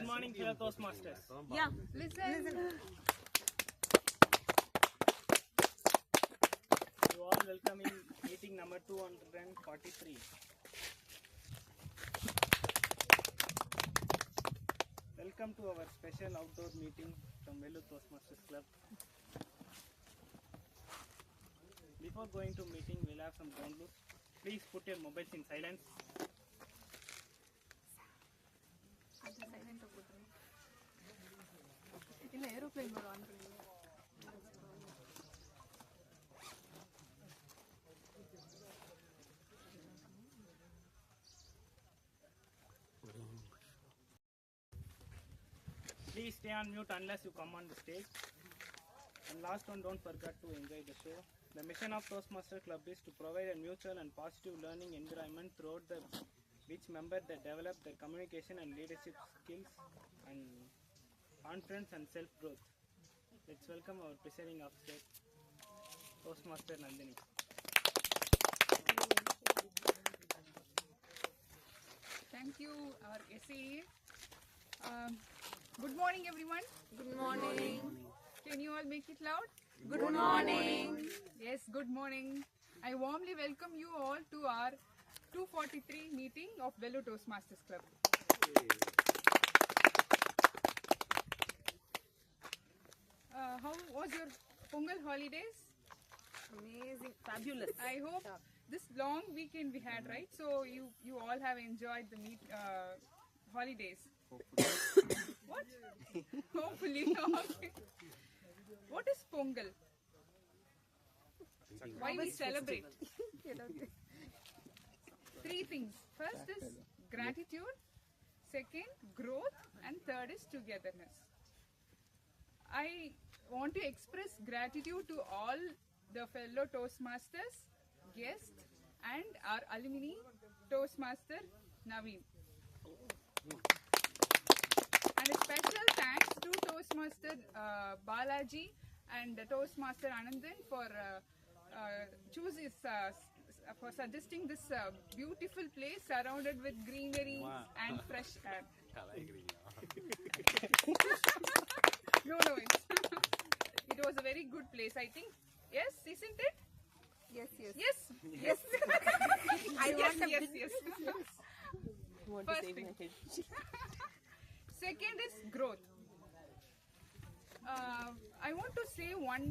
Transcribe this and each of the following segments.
morning, fellow Toastmasters. Yeah, listen. You all welcome in meeting number 243. Welcome to our special outdoor meeting from Vellore Toastmasters Club. Before going to meeting, we'll have some ground rules. Please put your mobiles in silence. ಇಲ್ಲ aeroplane ಬರೋ ಅನ್ಕೊಳ್ಳಿ. Please stay on mute unless you come on the stage. And last one, don't forget to enjoy the show. The mission of Toastmasters Club is to provide a mutual and positive learning environment throughout which members they develop their communication and leadership skills and confidence and self-growth. Let's welcome our presiding officer, Toastmaster Nandini. Thank you, our SAA. Good morning, everyone. Good morning. Can you all make it loud? Good morning. Yes, good morning. I warmly welcome you all to our 243 meeting of Vellore Toastmasters Club. How was your Pongal holidays? Amazing. Fabulous. I hope this long weekend we had, right? So you all have enjoyed the holidays. What? Hopefully. Okay. What is Pongal? Why we celebrate? Three things. First is gratitude, second growth, and third is togetherness. I want to express gratitude to all the fellow Toastmasters, guests, and our alumni Toastmaster Naveen. And a special thanks to Toastmaster Balaji and Toastmaster Anandan for for suggesting this beautiful place surrounded with greenery and fresh air. No, it was a very good place, I think. Yes, isn't it? Yes. Yes. I want a yes. Want First to save thing. my head. Second is growth. I want to say one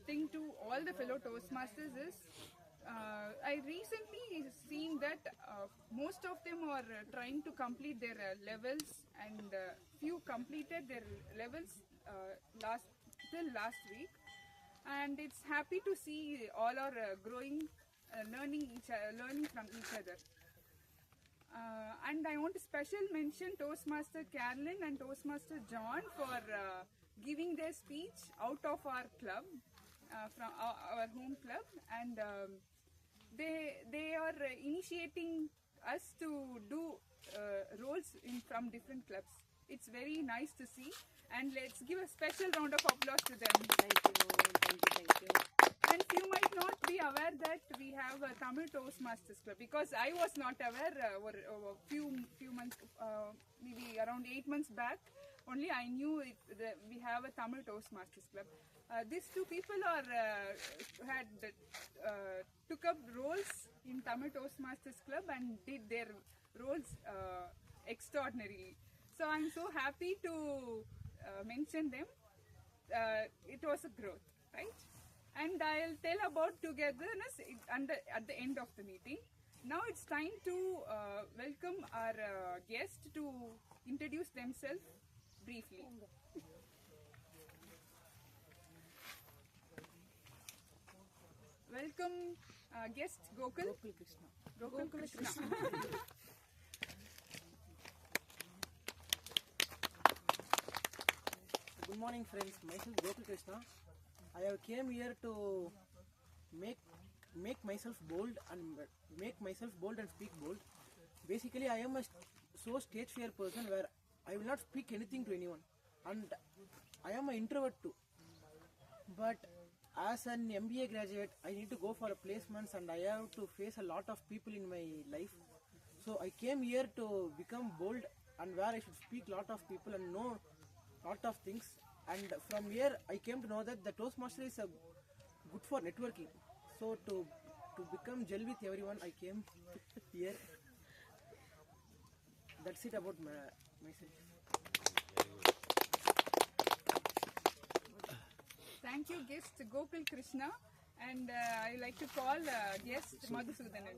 thing to all the fellow Toastmasters is I recently seen that most of them are trying to complete their levels, and few completed their levels till last week, and it's happy to see all are growing, learning from each other. And I want to special mention Toastmaster Carolyn and Toastmaster John for giving their speech out of our club, from our home club, and they are initiating us to do roles from different clubs. It's very nice to see, and let's give a special round of applause to them. Thank you. And you might not be aware that we have a Tamil Toastmasters Club, because I was not aware. A few months, maybe around 8 months back, only I knew that we have a Tamil Toastmasters Club. These two people took up roles in Tamil Toastmasters Club and did their roles extraordinarily. So I'm so happy to mention them. It was a growth, right? And I'll tell about togetherness at the end of the meeting. Now it's time to welcome our guests to introduce themselves briefly. Welcome guest Gokul Krishna. Good morning, friends. Myself Gokul Krishna. I have came here to make myself bold and speak bold. Basically, I am a so stage fear person where I will not speak anything to anyone, and I am an introvert too. But as an MBA graduate, I need to go for a placements, and I have to face a lot of people in my life. So I came here to become bold and where I should speak lot of people and know lot of things. And from here I came to know that the Toastmaster is good for networking. So to become gel with everyone, I came here. That's it about myself. Thank you, guest Gopal Krishna, and I like to call guest Madhusudanan.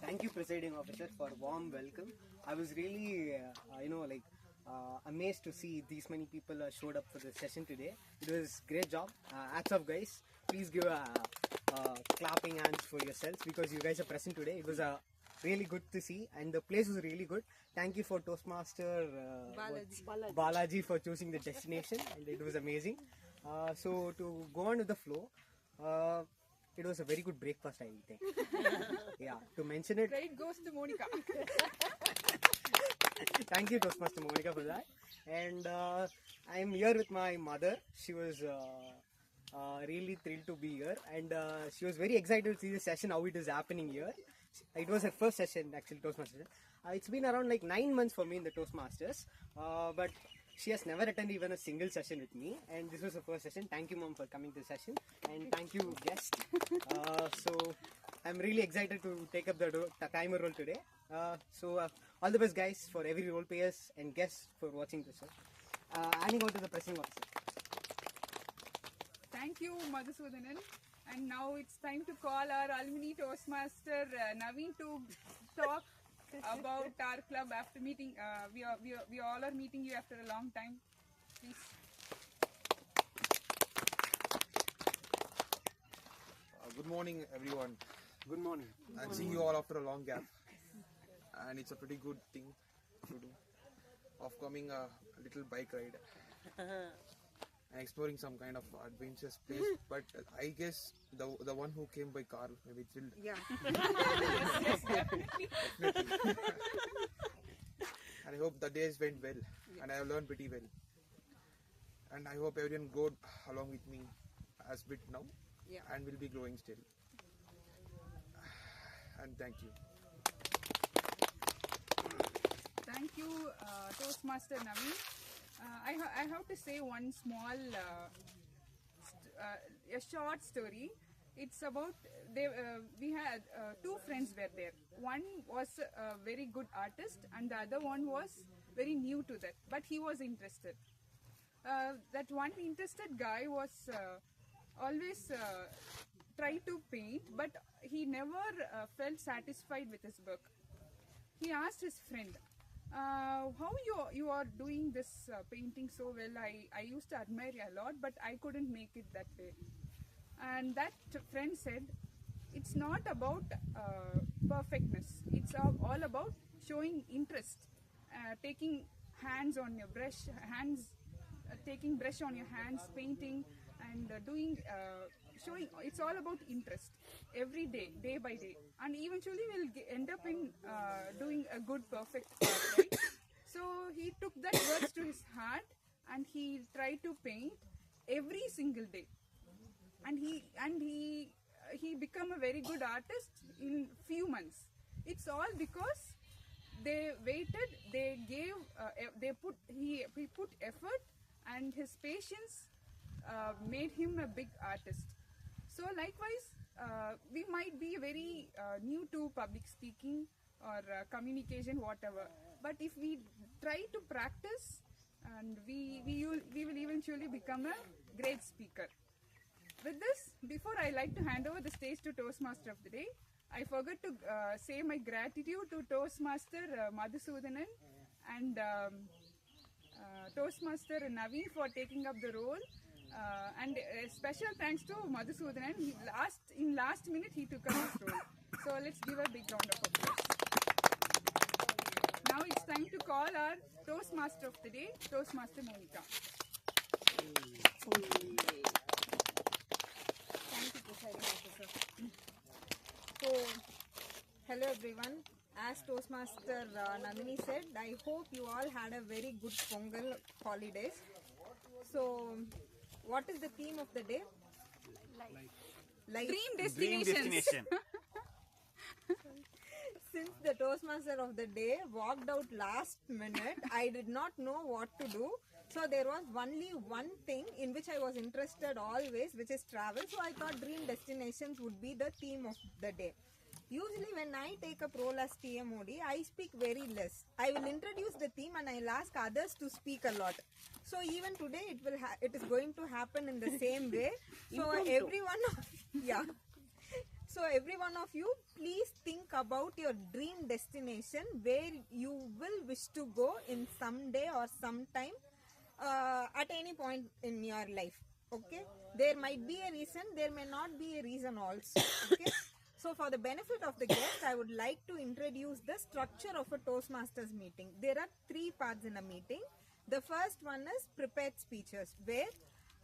Thank you, presiding officer, for warm welcome. I was really, amazed to see these many people showed up for the session today. It was great job. Hats off, guys. Please give clapping hands for yourselves because you guys are present today. It was really good to see, and the place was really good. Thank you for Toastmaster Balaji for choosing the destination, and it was amazing. So to go on with the flow. It was a very good breakfast, I think. Yeah, to mention it. Great goes to Monica. Thank you, Toastmaster Monica, for that. And I'm here with my mother. She was really thrilled to be here, and she was very excited to see the session, how it is happening here. It was her first session, actually, Toastmasters. It's been around like 9 months for me in the Toastmasters, but she has never attended even a single session with me, and this was her first session. Thank you, Mom, for coming to the session, and thank you, guest. So I'm really excited to take up the timer role today. All the best, guys, for every role players and guests for watching this show. Handing over to the presiding officer. Thank you, Madhusudanan. And now it's time to call our alumni Toastmaster Naveen to talk about our club after meeting. We all are meeting you after a long time. Please. Good morning, everyone. Good morning. I'm seeing you all after a long gap, and it's a pretty good thing to do. Of coming a little bike ride and exploring some kind of adventurous place. But I guess the one who came by car maybe thrilled. Yeah. Yes, definitely. And I hope the days went well, and I have learned pretty well. And I hope everyone go along with me as bit now, Yeah. and will be growing still. And thank you. Thank you, Toastmaster Naveen. I have to say one small, a short story. It's about we had two friends were there. One was a very good artist, and the other one was very new to that, but he was interested. That one interested guy was always try to paint, but he never felt satisfied with his work. He asked his friend, how you are doing this painting so well. I used to admire you a lot, but I couldn't make it that way. And that friend said, it's not about perfectness. It's all about showing interest, taking hands on your brush, taking brush on your hands, painting, and doing, showing. It's all about interest. Every day, day by day, and eventually we'll end up in doing a good, perfect art, right? So he took that words to his heart, and he tried to paint every single day, and he became a very good artist in few months. It's all because they waited, they gave, he put effort, and his patience made him a big artist. So likewise, we might be very new to public speaking or communication, whatever. But if we try to practice, and we will eventually become a great speaker. With this, before I like to hand over the stage to Toastmaster of the day, I forgot to say my gratitude to Toastmaster Madhusudanan and Toastmaster Naveen for taking up the role. And a special thanks to Madhusudanan. In last minute he took up this role. So let's give a big round of applause. Now it's time to call our Toastmaster of the day, Toastmaster Monica. Thank you, Presiding Officer. So, hello everyone. As Toastmaster Nandini said, I hope you all had a very good Pongal holidays. So, what is the theme of the day? Life. Dream destinations. Since the Toastmaster of the day walked out last minute, I did not know what to do. So there was only one thing in which I was interested always, which is travel. So I thought dream destinations would be the theme of the day. Usually when I take up role as TMOD, I speak very less. I will introduce the theme and I'll ask others to speak a lot. So even today it is going to happen in the same way. So everyone, yeah. So every one of you, please think about your dream destination where you will wish to go in someday or sometime at any point in your life. Okay, there might be a reason, there may not be a reason also. Okay, so for the benefit of the guests, I would like to introduce the structure of a Toastmasters meeting. There are 3 parts in a meeting. The first one is prepared speeches, where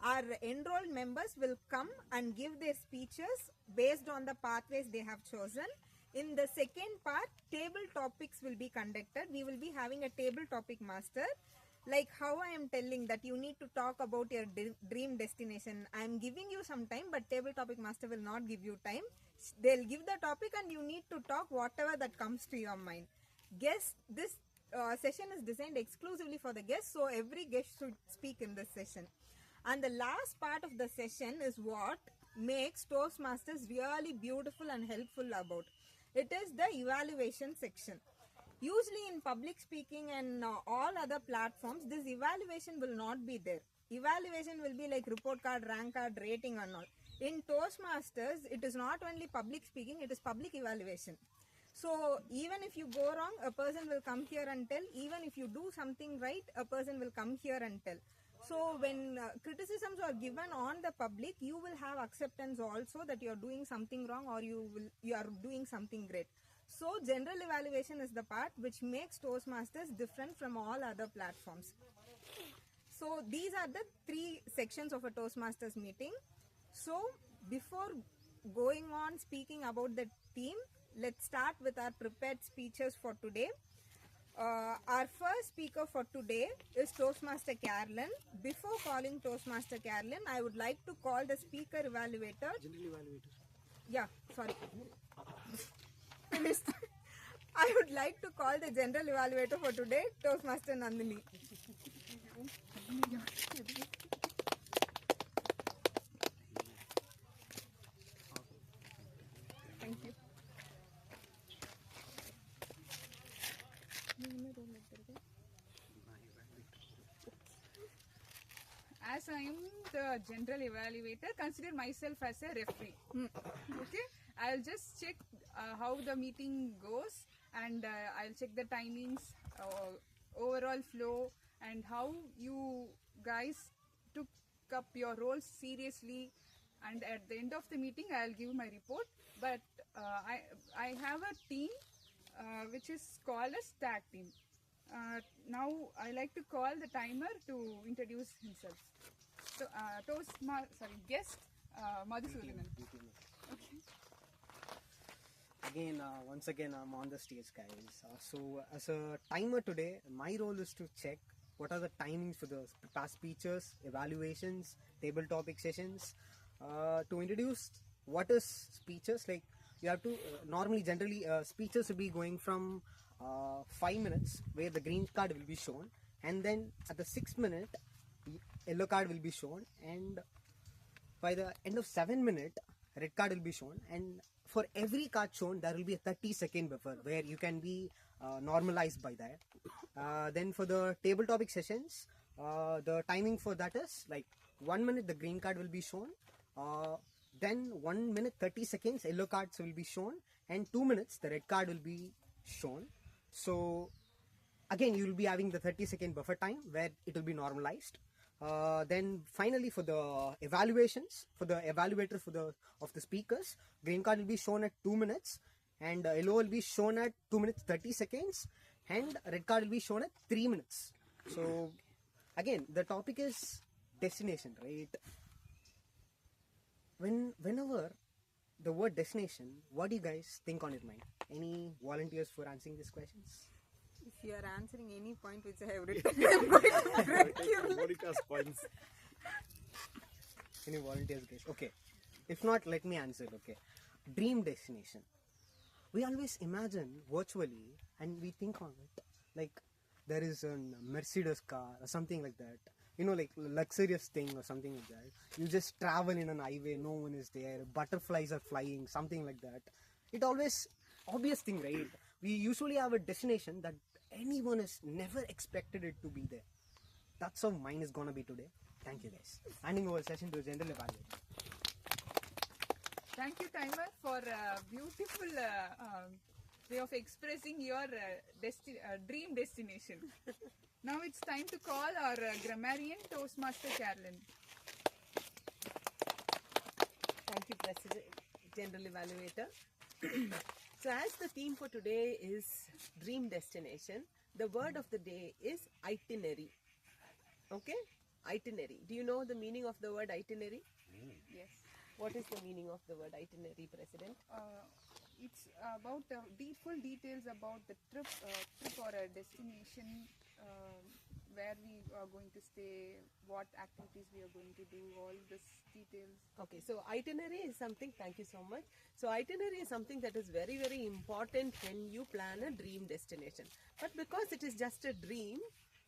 our enrolled members will come and give their speeches based on the pathways they have chosen. In the second part, table topics will be conducted. We will be having a table topic master. Like how I am telling that you need to talk about your dream destination. I am giving you some time, but table topic master will not give you time. They'll give the topic and you need to talk whatever that comes to your mind. Guests, this session is designed exclusively for the guests, so every guest should speak in this session. And the last part of the session is what makes Toastmasters really beautiful and helpful about. It is the evaluation section. Usually in public speaking and all other platforms, this evaluation will not be there. Evaluation will be like report card, rank card, rating and all. In Toastmasters, it is not only public speaking, it is public evaluation. So even if you go wrong, a person will come here and tell. Even if you do something right, a person will come here and tell. So when criticisms are given on the public, you will have acceptance also that you are doing something wrong or you are doing something great. So general evaluation is the part which makes Toastmasters different from all other platforms. So these are the 3 sections of a Toastmasters meeting. So before going on speaking about the theme, let's start with our prepared speeches for today. Our first speaker for today is Toastmaster Carolyn. Before calling Toastmaster Carolyn, I would like to call the speaker evaluator. General evaluator. Yeah, sorry. I would like to call the general evaluator for today, Toastmaster Nandini. Thank you. As I am the general evaluator, consider myself as a referee. Okay, I'll just check how the meeting goes, and I'll check the timings, overall flow, and how you guys took up your roles seriously. And at the end of the meeting, I'll give my report. But I have a team which is called as tag team. Now I like to call the timer to introduce himself. So guest Madhusudanan. Okay. Again, once again, I'm on the stage, guys. So as a timer today, my role is to check what are the timings for the past speeches, evaluations, table topic sessions. To introduce what is speeches, like you have to generally speeches will be going from 5 minutes where the green card will be shown, and then at the 6th minute yellow card will be shown, and by the end of 7 minute red card will be shown, and for every card shown there will be a 30-second buffer where you can be normalized by that. Then for the table topic sessions, the timing for that is like 1 minute the green card will be shown, then 1 minute 30 seconds yellow cards will be shown, and 2 minutes the red card will be shown. So again you will be having the 30-second buffer time where it will be normalized. Then finally for the evaluations, for the evaluator of the speakers, green card will be shown at 2 minutes, and yellow will be shown at 2 minutes 30 seconds, and red card will be shown at 3 minutes. So again the topic is destination, right? Whenever the word destination, what do you guys think on your mind? Any volunteers for answering these questions? If you are answering any point which I have written, I'm going to break you. Monica's points. Any volunteers, guys? Okay. If not, let me answer. Okay. Dream destination. we always imagine virtually and we think on it like there is a Mercedes car or something like that. You know, like luxurious thing or something like that. You just travel in an highway, no one is there, butterflies are flying, something like that. It always obvious thing, right? We usually have a destination that anyone has never expected it to be there. That's how mine is gonna be today. Thank you guys. Handing over session to General Evaluator. Thank you, Timer, for a beautiful way of expressing your dream destination. Now it's time to call our grammarian, Toastmaster Carolyn. Thank you, President, General Evaluator. So as the theme for today is dream destination, the word of the day is itinerary. Okay? Itinerary. Do you know the meaning of the word itinerary? Yes. What is the meaning of the word itinerary, President? It's about full details about the trip or a destination, where we are going to stay, what activities we are going to do, all this details. Okay, so itinerary is something, thank you so much. So itinerary is something that is very, very important when you plan a dream destination. But because it is just a dream,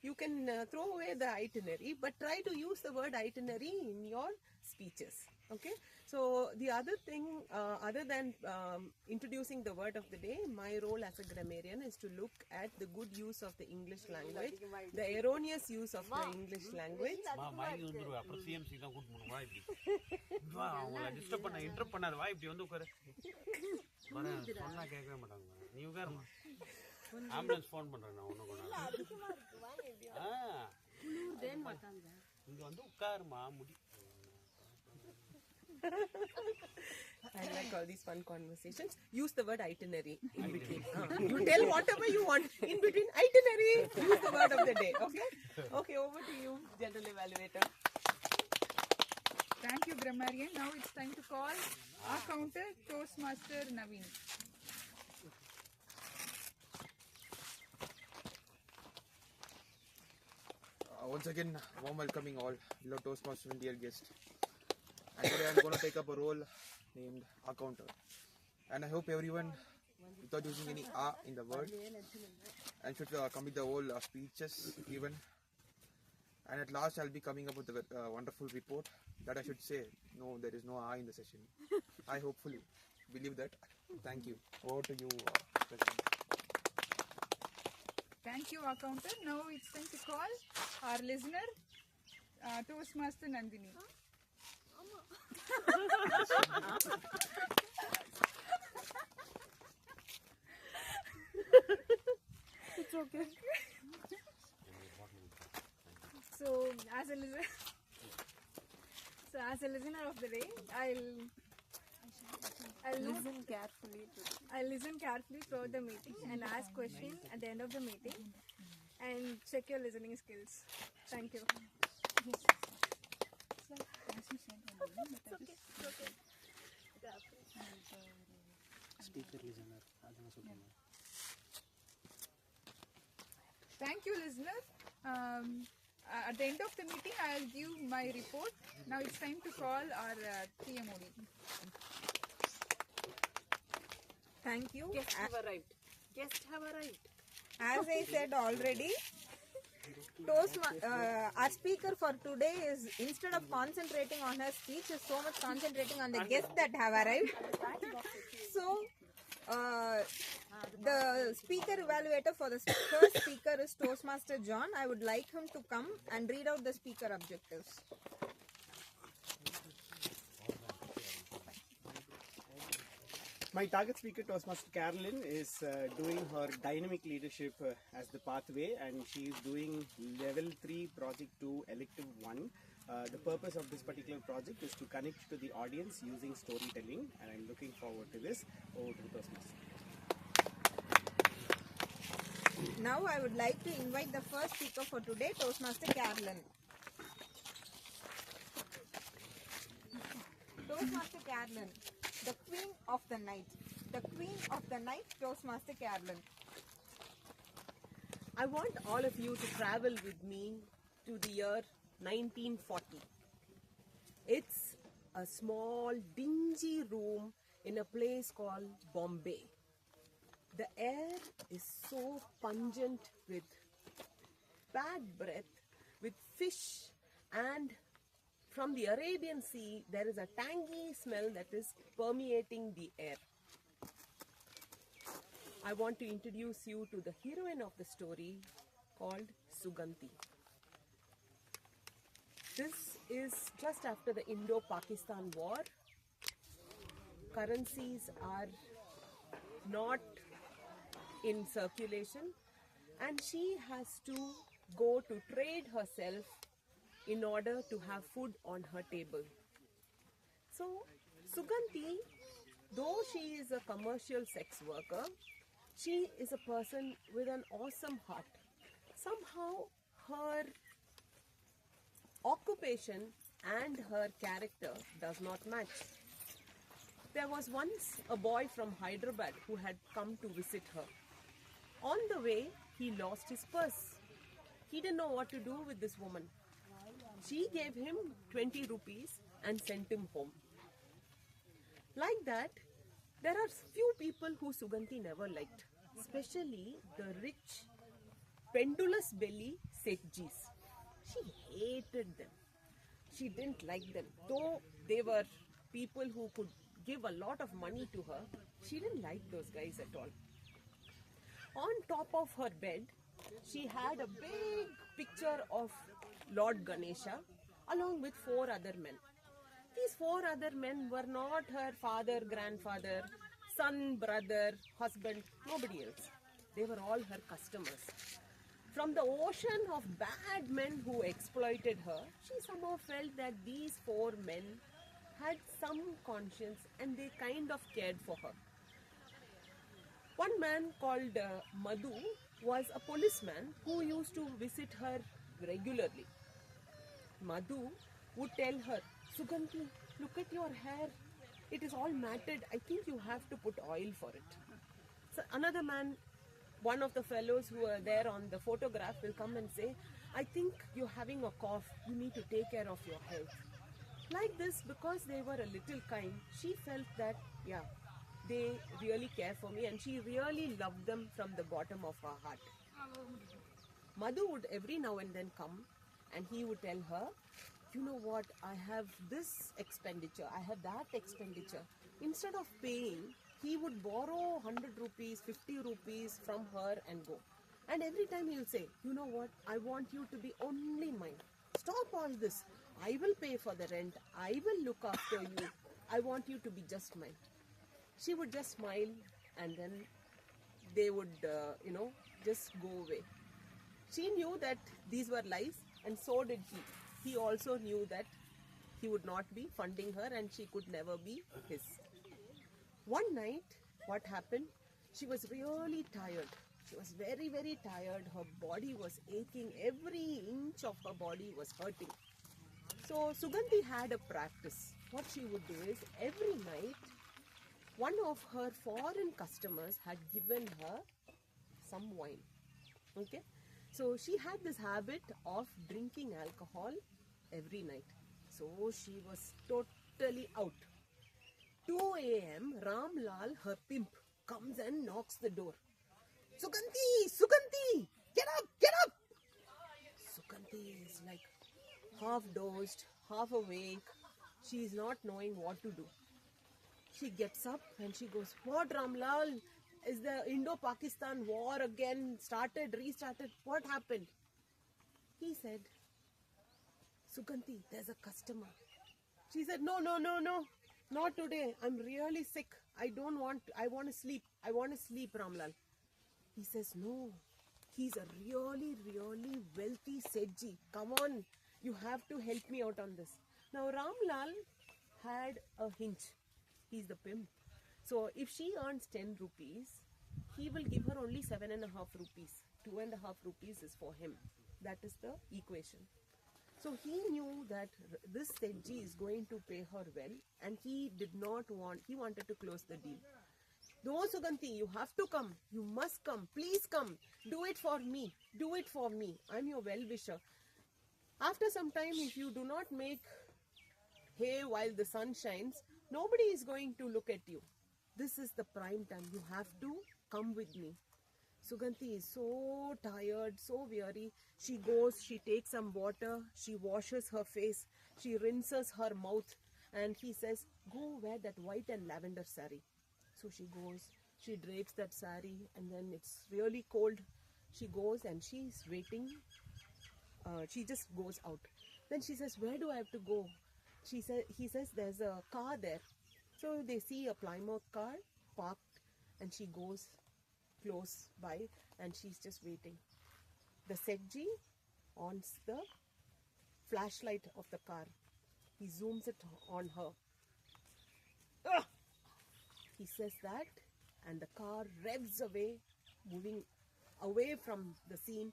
you can throw away the itinerary, but try to use the word itinerary in your speeches. Okay, so the other thing, other than introducing the word of the day, my role as a grammarian is to look at the good use of the English language, the erroneous use of the English language. அப்புறம் CMC தான் கூட்டு வா இப்படி வா அவங்கள disturb பண்ண interrupt பண்ணாத வா இப்படி வந்து உட்காரு வரேன் சொன்னா கேட்கவே மாட்டாங்க நீ உட்காருமா ஆம்புலன்ஸ் ஃபோன் பண்றேன் நான் ஒன்றும் கொண்டாடு இங்க வந்து உட்காருமா முடி I like all these fun conversations. Use the word itinerary in between. You tell whatever you want in between itinerary. Use the word of the day. Okay? Okay, over to you, General Evaluator. Thank you, grammarian. Now it's time to call our counter, Toastmaster Naveen. Once again, warm welcoming all, beloved Toastmaster and dear guest. And today I'm going to take up a role named accounter. And I hope everyone, without using any A in the word, and should complete the whole speeches even. And at last I'll be coming up with a wonderful report that I should say, no, there is no A in the session. I hopefully believe that. Thank you. Over to you, President. Thank you, our counter. Now it's time to call our listener, Toastmaster Nandini. It's okay. So as a listener of the day, I'll listen carefully. I'll listen carefully throughout the meeting and ask questions at the end of the meeting and check your listening skills. Thank you. Thank you, listener. At the end of the meeting, I'll give my report. Now it's time to call our TMOD. Thank you. Guests have arrived. Guests have arrived. As I said already, our speaker for today is, instead of concentrating on her speech, is so much concentrating on the guests that have arrived. So, the speaker evaluator for the first speaker is Toastmaster John. I would like him to come and read out the speaker objectives. My target speaker, Toastmaster Carolyn, is doing her dynamic leadership as the pathway, and she is doing level 3 project 2 elective 1. The purpose of this particular project is to connect to the audience using storytelling, and I'm looking forward to this. Over to the Toastmaster. Now I would like to invite the first speaker for today, Toastmaster Carolyn. Toastmaster Carolyn, the queen of the night. The queen of the night, Toastmaster Carolyn. I want all of you to travel with me to the year 1940. It's a small, dingy room in a place called Bombay. The air is so pungent with bad breath, with fish, and from the Arabian Sea there is a tangy smell that is permeating the air. I want to introduce you to the heroine of the story called Sugandhi. This is just after the Indo-Pakistan war. Currencies are not in circulation and she has to go to trade herself in order to have food on her table. So Sugandhi, though she is a commercial sex worker, she is a person with an awesome heart. Somehow her occupation and her character does not match. There was once a boy from Hyderabad who had come to visit her. On the way, he lost his purse. He didn't know what to do with this woman. She gave him 20 rupees and sent him home. Like that, there are few people who Sugandhi never liked, especially the rich, pendulous belly Sethjis. She hated them. She didn't like them. Though they were people who could give a lot of money to her, she didn't like those guys at all. On top of her bed, she had a big picture of Lord Ganesha along with 4 other men. These 4 other men were not her father, grandfather, son, brother, husband, nobody else. They were all her customers. From the ocean of bad men who exploited her, she somehow felt that these 4 men had some conscience and they kind of cared for her. One man called Madhu was a policeman who used to visit her regularly. Madhu would tell her, Sugandhi, look at your hair. It is all matted. I think you have to put oil for it. So another man, one of the fellows who are there on the photograph will come and say, I think you're having a cough. You need to take care of your health. Like this, because they were a little kind, she felt that, yeah, they really care for me and she really loved them from the bottom of her heart. Madhu would every now and then come and he would tell her, you know what, I have this expenditure, I have that expenditure. Instead of paying, he would borrow 100 rupees, 50 rupees from her and go. And every time he will say, you know what, I want you to be only mine. Stop all this. I will pay for the rent. I will look after you. I want you to be just mine. She would just smile and then they would, just go away. She knew that these were lies and so did he. He also knew that he would not be funding her and she could never be his. One night, what happened? She was really tired. She was very, very tired. Her body was aching. Every inch of her body was hurting. So Sugandhi had a practice. What she would do is every night, one of her foreign customers had given her some wine. Okay? So she had this habit of drinking alcohol every night. So she was totally out. 2 a.m. Ramlal, her pimp, comes and knocks the door. Sugandhi! Sugandhi! Get up! Get up! Sugandhi is like half dozed, half awake. She is not knowing what to do. She gets up and she goes, what, Ramlal? Is the Indo-Pakistan war again started, restarted? What happened? He said, Sugandhi, there's a customer. She said, no, not today. I'm really sick. I want to sleep. I want to sleep, Ramlal. He says, no, he's a really, really wealthy Sethji. Come on, you have to help me out on this. Now, Ramlal had a hinge. He's the pimp. So, if she earns 10 rupees, he will give her only 7.5 rupees. 2.5 rupees is for him. That is the equation. So, he knew that this Sethji is going to pay her well and he wanted to close the deal. No, Sugandhi, you have to come. You must come. Please come. Do it for me. Do it for me. I'm your well-wisher. After some time, if you do not make hay while the sun shines, nobody is going to look at you. This is the prime time. You have to come with me. Suganti is so tired, so weary. She goes, she takes some water, she washes her face, she rinses her mouth, and he says, go wear that white and lavender sari. So she goes, she drapes that sari, and then it's really cold. She goes and she's waiting. She just goes out. Then she says, where do I have to go? He says, there's a car there. So they see a Plymouth car parked, and she goes close by, and she's just waiting. The Setji ons the flashlight of the car. He zooms it on her. Ugh! He says that, and the car revs away, moving away from the scene,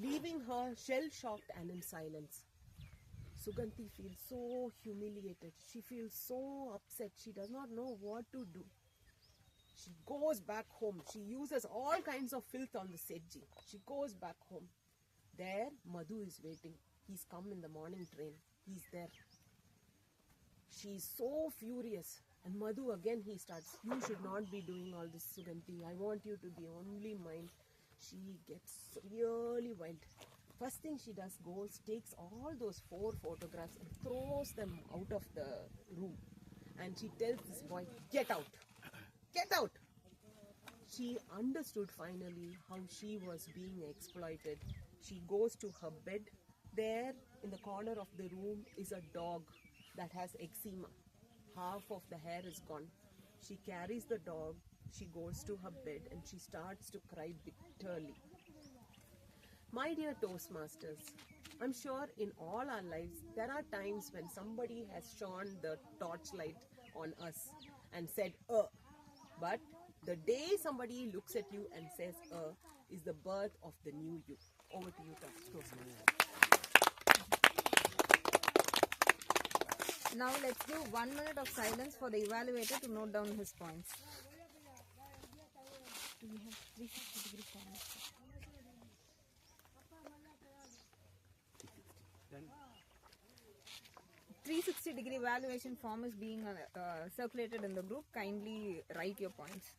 leaving her shell-shocked and in silence. Suganti feels so humiliated. She feels so upset. She does not know what to do. She goes back home. She uses all kinds of filth on the Setji. She goes back home. There, Madhu is waiting. He's come in the morning train. He's there. She's so furious. And Madhu again, he starts, you should not be doing all this, Suganti. I want you to be only mine. She gets really wild. First thing she does, goes, takes all those 4 photographs and throws them out of the room. And she tells this boy, get out. Get out. She understood finally how she was being exploited. She goes to her bed. There in the corner of the room is a dog that has eczema. Half of the hair is gone. She carries the dog. She goes to her bed and she starts to cry bitterly. My dear Toastmasters, I'm sure in all our lives there are times when somebody has shone the torchlight on us and said, but the day somebody looks at you and says, is the birth of the new you. Over to you, Toastmasters. Now let's give 1 minute of silence for the evaluator to note down his points. Do we have 360-degree silence? 360-degree evaluation form is being circulated in the group. Kindly write your points.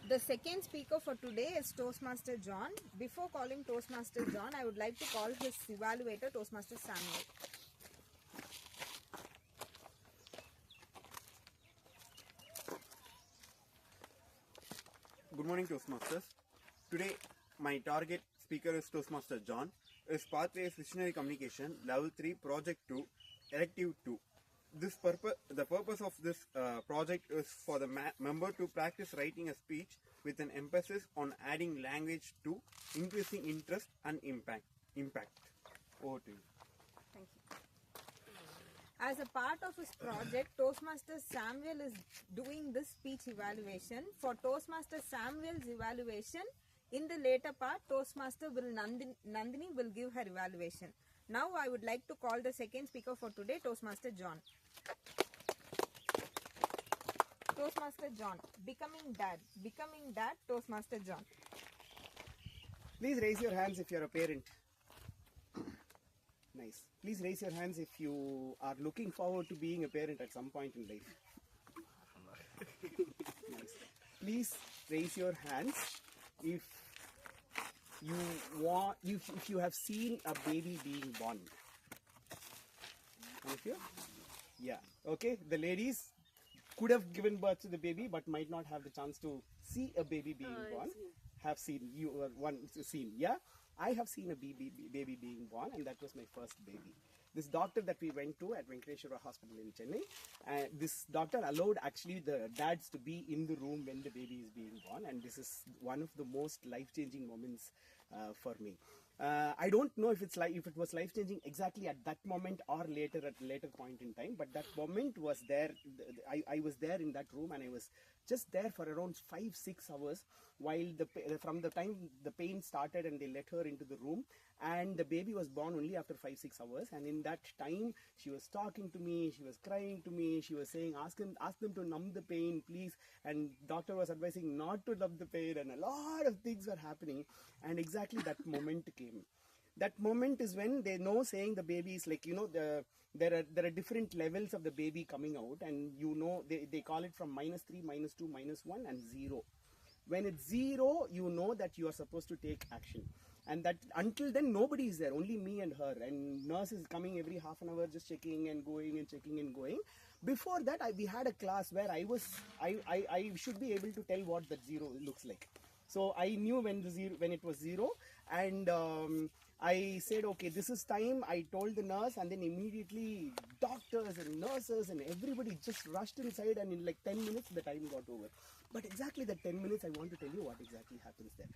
The second speaker for today is Toastmaster John. Before calling Toastmaster John, I would like to call his evaluator, Toastmaster Samuel. Good morning, Toastmasters. Today, my target speaker is Toastmaster John. His pathway is Visionary Communication, Level 3, Project 2, Elective 2. The purpose of this project is for the member to practice writing a speech with an emphasis on adding language to increasing interest and impact. Over to you. Thank you. As a part of his project, Toastmaster Samuel is doing this speech evaluation. For Toastmaster Samuel's evaluation, in the later part, Toastmaster Nandini will give her evaluation. Now I would like to call the second speaker for today, Toastmaster John. Toastmaster John, becoming dad, Toastmaster John. Please raise your hands if you're a parent. Nice. Please raise your hands if you are looking forward to being a parent at some point in life. Nice. Please raise your hands if you have seen a baby being born. Thank you. Yeah. Okay. The ladies could have given birth to the baby, but might not have the chance to see a baby being born. Have seen you one seen? Yeah. I have seen a baby being born, and that was my first baby. this doctor that we went to at Venkateshwara Hospital in Chennai, this doctor allowed actually the dads to be in the room when the baby is being born, and this is one of the most life-changing moments for me. I don't know if it was life-changing exactly at that moment or later at a later point in time, but that moment was there. I was there in that room, and I was just there for around 5-6 hours while from the time the pain started and they let her into the room, and the baby was born only after 5-6 hours. And in that time she was talking to me, she was crying to me, she was saying ask them to numb the pain please, and doctor was advising not to numb the pain, and a lot of things were happening. And exactly that moment came. That moment is when they know, saying the baby is like, there are different levels of the baby coming out, and they call it from -3, -2, -1 and 0. When it's 0, you know that you are supposed to take action, and that until then nobody is there, only me and her, and nurse is coming every half an hour just checking and going and checking and going. Before that we had a class where I should be able to tell what that 0 looks like. So I knew when it was 0, and I said, okay, this is time. I told the nurse, and then immediately doctors and nurses and everybody just rushed inside, and in like 10 minutes the time got over. But exactly that 10 minutes, I want to tell you what exactly happens there.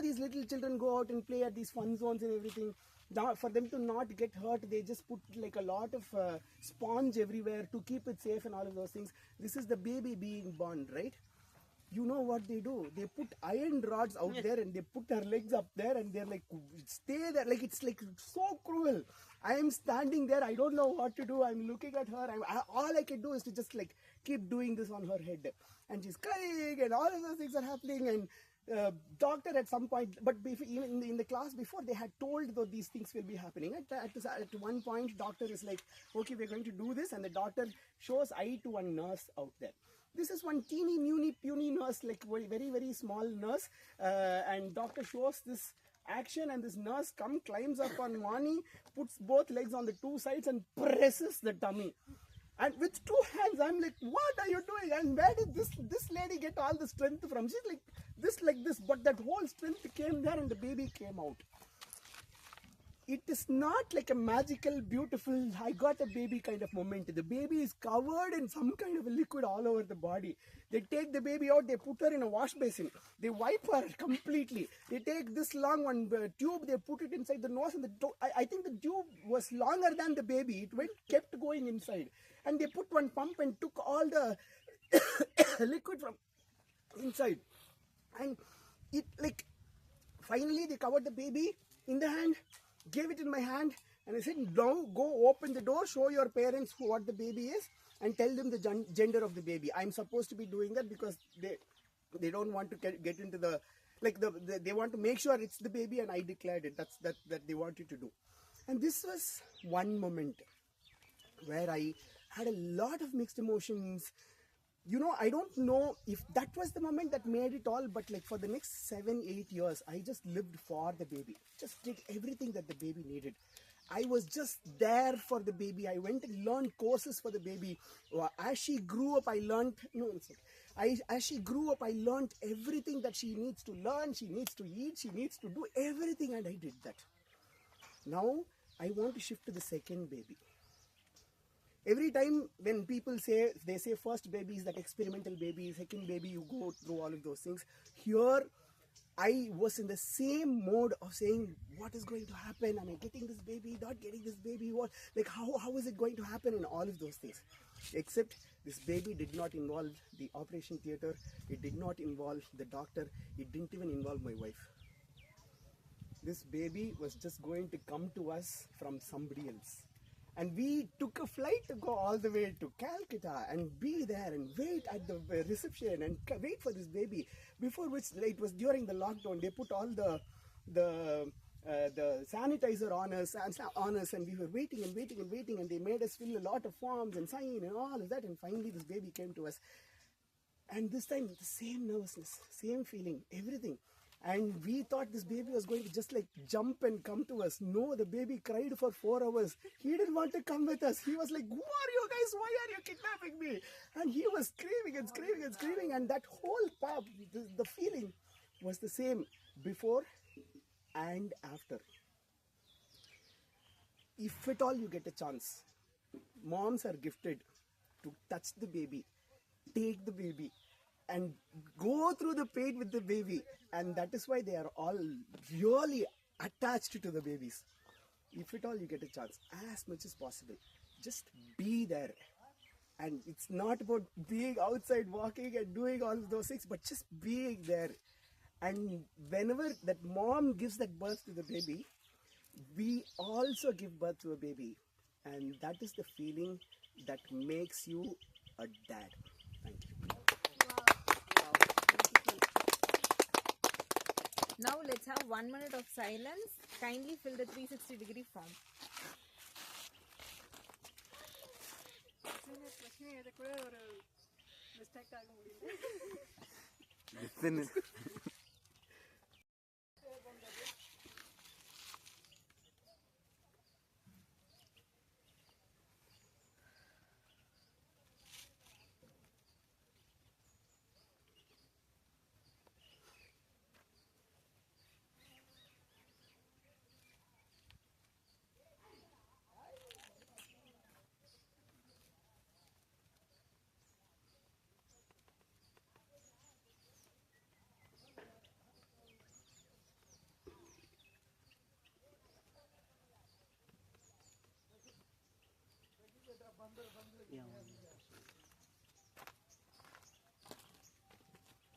These little children go out and play at these fun zones and everything. Now, for them to not get hurt, they just put like a lot of sponge everywhere to keep it safe and all of those things. This is the baby being born, right? You know what they do? They put iron rods out there, and they put her legs up there, and they're like, stay there. Like, it's like so cruel. I am standing there, I don't know what to do. I'm looking at her. All I can do is to just like keep doing this on her head, and she's crying, and all of those things are happening. And doctor at some point, but even in the class before, they had told that these things will be happening. At one point, doctor is like, okay, we're going to do this, and the doctor shows eye to one nurse out there. This is one teeny puny nurse, like very, very small nurse, and doctor shows this action, and this nurse climbs up on Mani, puts both legs on the two sides and presses the tummy. And with 2 hands, I'm like, what are you doing? And where did this lady get all the strength from? She's like this, but that whole strength came there, and the baby came out. It is not like a magical, beautiful, I got a baby kind of moment. The baby is covered in some kind of a liquid all over the body. They take the baby out, they put her in a wash basin. They wipe her completely. They take this long one tube, they put it inside the nose, and I think the tube was longer than the baby. It kept going inside. And they put one pump and took all the liquid from inside. And it finally they covered the baby in the hand, gave it in my hand, and I said, now go open the door, show your parents what the baby is, and tell them the gender of the baby. I'm supposed to be doing that because they don't want to get into they want to make sure it's the baby, and I declared it. That they wanted to do. And this was one moment where I had a lot of mixed emotions. I don't know if that was the moment that made it all, but for the next 7-8 years, I just lived for the baby. Just did everything that the baby needed. I was just there for the baby. I went and learned courses for the baby. As she grew up, I learned, as she grew up, I learned everything that she needs to learn. She needs to eat, she needs to do everything, and I did that. Now, I want to shift to the second baby. Every time when people say first baby is that experimental baby, second baby you go through all of those things. Here, I was in the same mode of saying, what is going to happen? Am I getting this baby? Not getting this baby? What? How is it going to happen? And all of those things. Except this baby did not involve the operation theater. It did not involve the doctor. It didn't even involve my wife. This baby was just going to come to us from somebody else. And we took a flight to go all the way to Calcutta and be there and wait at the reception and wait for this baby. Before which, it was during the lockdown, they put all the sanitizer on us, and we were waiting, and they made us fill a lot of forms and sign and all of that. And finally, this baby came to us. And this time, the same nervousness, same feeling, everything. And we thought this baby was going to just jump and come to us. No, the baby cried for 4 hours. He didn't want to come with us. He was like, who are you guys? Why are you kidnapping me? And he was screaming and screaming and screaming. And that whole pub, the feeling was the same before and after. if at all you get a chance, moms are gifted to touch the baby, take the baby, and go through the pain with the baby. And that is why they are all really attached to the babies. If at all you get a chance, as much as possible, just be there. And it's not about being outside walking and doing all of those things, but just being there. And whenever that mom gives that birth to the baby, we also give birth to a baby. And that is the feeling that makes you a dad. Thank you. Now let's have 1 minute of silence. Kindly fill the 360-degree form. Listen.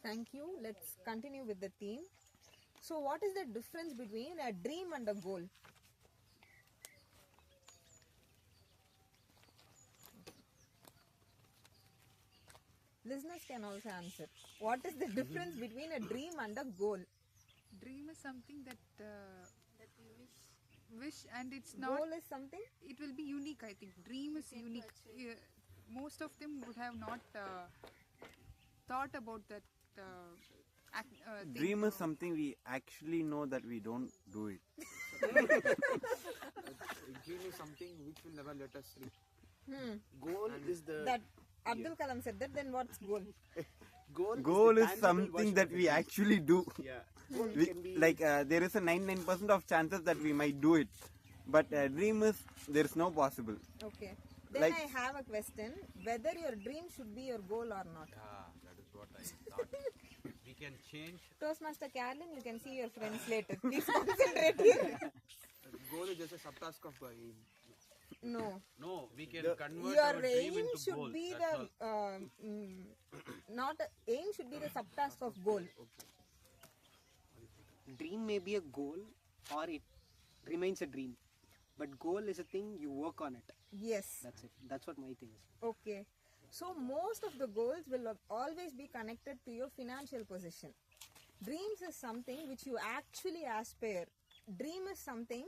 Thank you. Let's continue with the theme. So what is the difference between a dream and a goal? Listeners can also answer. What is the difference between a dream and a goal? Dream is something that we wish, and it's not. Goal is something? It will be unique, I think. Dream is unique. Most of them would have not thought about that thing. Dream is something we actually know that we don't do it. Dream is something which will never let us sleep. Goal is the... That Abdul Kalam said that, then what's goal? Goal is something that we actually do. Yeah. There is a 99% of chances that we might do it. But dream is, there is no possible. Okay. Then Like- I have a question. Whether your dream should be your goal or not. That is what I thought. We can change. Toastmaster Carolyn, you can see your friends later. Please concentrate here. Goal is just a subtask of aim. No. No, we can convert Your our dream aim into should goal. be That's the all. aim should be the subtask of goal. Dream may be a goal or it remains a dream. But goal is a thing, you work on it. Yes. That's it. That's what my thing is. Okay. So most of the goals will always be connected to your financial position. Dreams is something which you actually aspire. Dream is something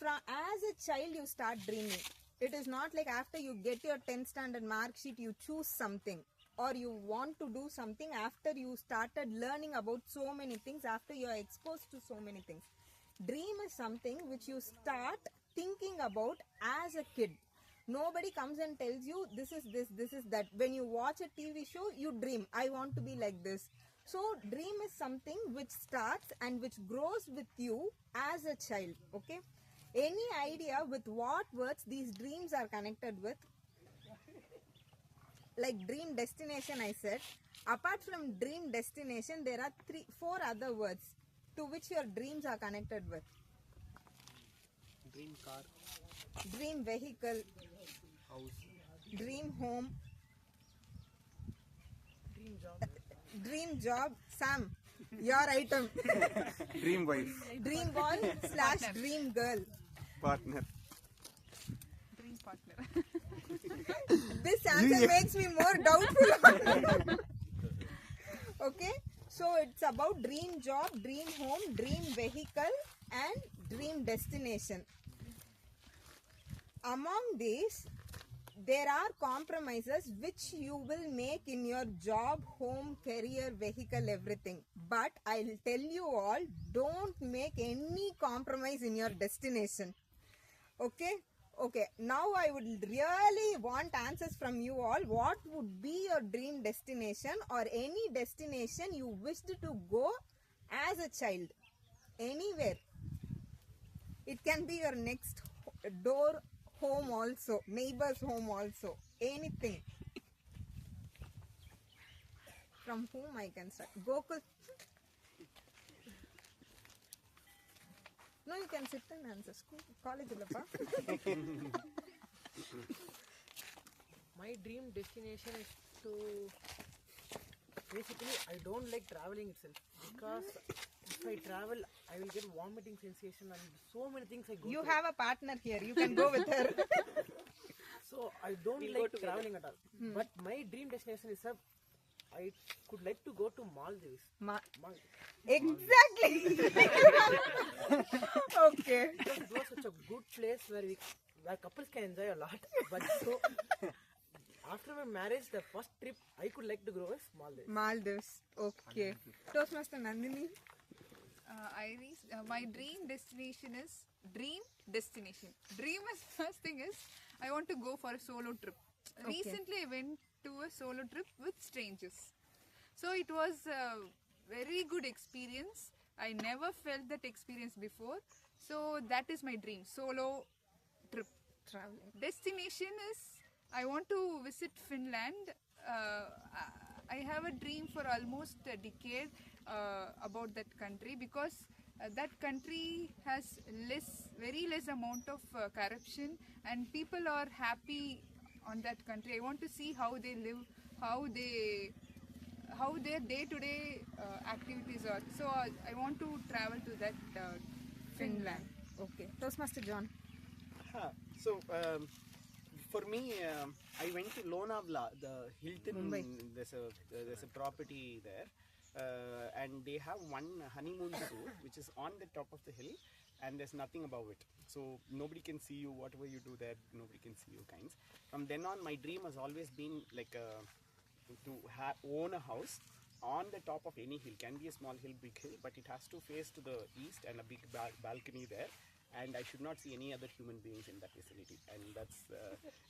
as a child you start dreaming. It is not like after you get your 10th standard mark sheet you choose something, or you want to do something after you started learning about so many things, after you are exposed to so many things. Dream is something which you start thinking about as a kid. Nobody comes and tells you this is this, this is that. When you watch a TV show, you dream, I want to be like this. So dream is something which starts and which grows with you as a child. Okay. Any idea with what words these dreams are connected with? Like dream destination, I said. Apart from dream destination, there are 4 other words to which your dreams are connected with. Dream car. Dream vehicle. House. Dream home. Dream job. Sam, your item. Dream wife, Dream boy / dream girl. partner. Dream partner. This answer makes me more doubtful. Okay, so it's about dream job, dream home, dream vehicle, and dream destination. Among these, there are compromises which you will make in your job, home, career, vehicle, everything. But I'll tell you all, don't make any compromise in your destination. Okay? Okay, now I would really want answers from you all. What would be your dream destination or any destination you wished to go as a child? Anywhere. It can be your next door home also, neighbor's home also, anything. From whom I can start? Gokul. No, you can sit and answer. School, college, illappa. My dream destination is to basically I don't like traveling itself because if I travel I will get vomiting sensation and so many things I go You through. have a partner here. You can go with her. So I don't like traveling at all. But my dream destination is I could like to go to Maldives. Maldives. Exactly. Okay. Because it was such a good place where couples can enjoy a lot. But so after my marriage, the first trip I could like to go is Maldives. Maldives. Okay. Toastmaster Nandini. My dream destination is dream destination. Dream is first thing is I want to go for a solo trip. Recently I went to a solo trip with strangers. So it was a very good experience. I never felt that experience before. So that is my dream, solo trip. Traveling. Destination is I want to visit Finland. I have a dream for almost a decade about that country because that country has very less amount of corruption and people are happy on that country. I want to see how they live, how their day-to-day activities are. So I want to travel to that Finland. Okay. Toastmaster John. So for me, I went to Lonavala, the Hilton. Mumbai. There's a property there, and they have one honeymoon suite which is on the top of the hill, and there's nothing above it. So nobody can see you. Whatever you do there, nobody can see you. Kinds. From then on, my dream has always been like to own a house on the top of any hill. Can be a small hill, big hill, but it has to face to the east and a big balcony there. And I should not see any other human beings in that vicinity. And that's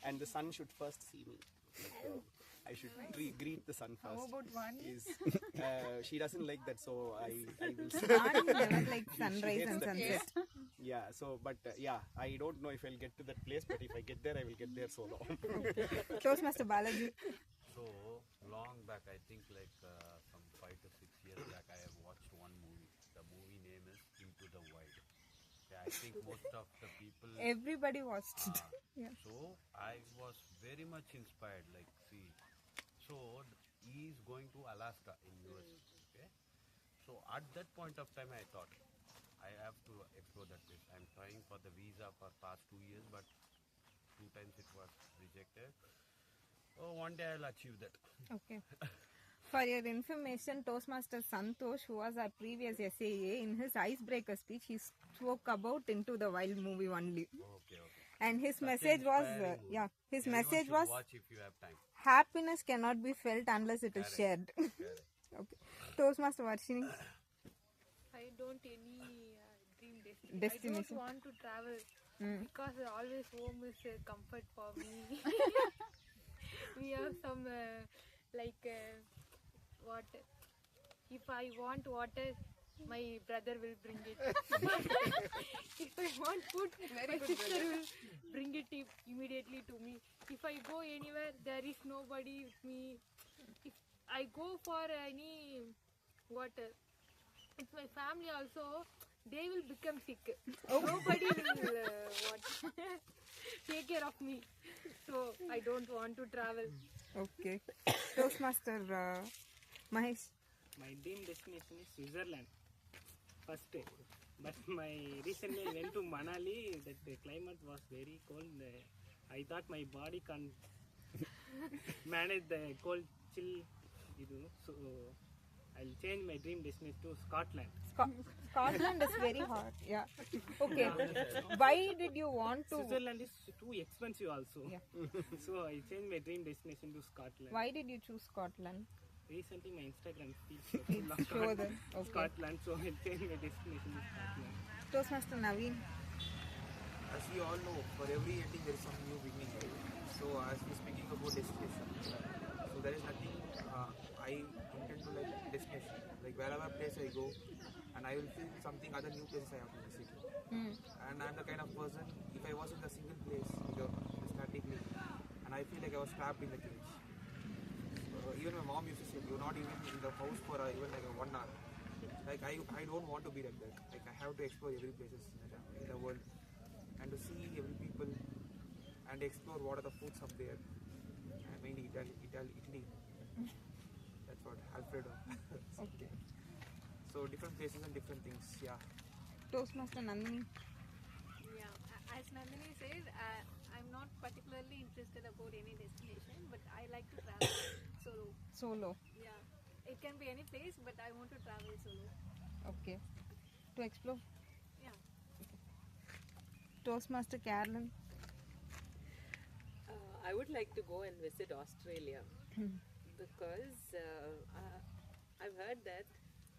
and the sun should first see me. Like, I should greet the sun first. How about Vani? She doesn't like that, so I will. Vani never like sunrise hates and that sunset. place. Yeah. So, but yeah, I don't know if I'll get to that place. But if I get there, I will get there solo. Toastmaster Balaji. So long back, I think like some 5 to 6 years back, I have watched one movie. The movie name is Into the Wild. Yeah, I think most of the people. Everybody watched it. Yeah. So I was very much inspired. Like, see, so he is going to Alaska in US. Okay. So at that point of time, I thought I have to explore that place. I'm trying for the visa for past 2 years, but 2 times it was rejected. Oh, one day I'll achieve that. Okay. For your information, Toastmaster Santosh, who was our previous SAA, in his icebreaker speech, he spoke about Into the Wild movie only. Okay. And his That's message was, inspiring movie. his Everyone message should was, watch if you have time. happiness cannot be felt unless it is Correct. shared. Correct. Okay. Toastmaster Varshini. I don't any dream destination. I Destination. don't want to travel because always home is comfort for me. We have some water. If I want water, my brother will bring it. If I want food, my sister will bring it immediately to me. If I go anywhere, there is nobody with me. If I go for any water, with my family also, they will become sick. Nobody will take care of me. So I don't want to travel. Okay. Toastmaster Mahesh. My dream destination is Switzerland. First day. But recently I went to Manali. That the climate was very cold. I thought my body can't manage the cold chill. So I'll change my dream destination to Scotland. Scotland is very hot. Yeah. Okay. Why did you want to? Switzerland is too expensive also. Yeah. So I changed my dream destination to Scotland. Why did you choose Scotland? Recently my Instagram feed Show them. Okay. Scotland, so I'll change my destination to Scotland. Toastmaster Naveen. As we all know, for every ending there is some new beginning, right? So as we're speaking about destination, so there is nothing I intend to like destination. Like wherever place I go, and I will feel something other new places I have to visit. And I'm the kind of person, if I was in a single place, statically, and I feel like I was trapped in the cage. Even my mom used to say, you're not even in the house for even like 1 hour. Like I don't want to be like that. Like I have to explore every places in the world, and to see every people, and explore what are the foods up there. Mainly Italy. That's what Alfredo. Okay. So different places and different things. Yeah. Toastmaster Nandini. Yeah, as Nandini said, I'm not particularly interested about any destination, but I like to travel solo. Solo. Yeah, it can be any place, but I want to travel solo. Okay. To explore. Yeah. Toastmaster Carolyn. I would like to go and visit Australia because I've heard that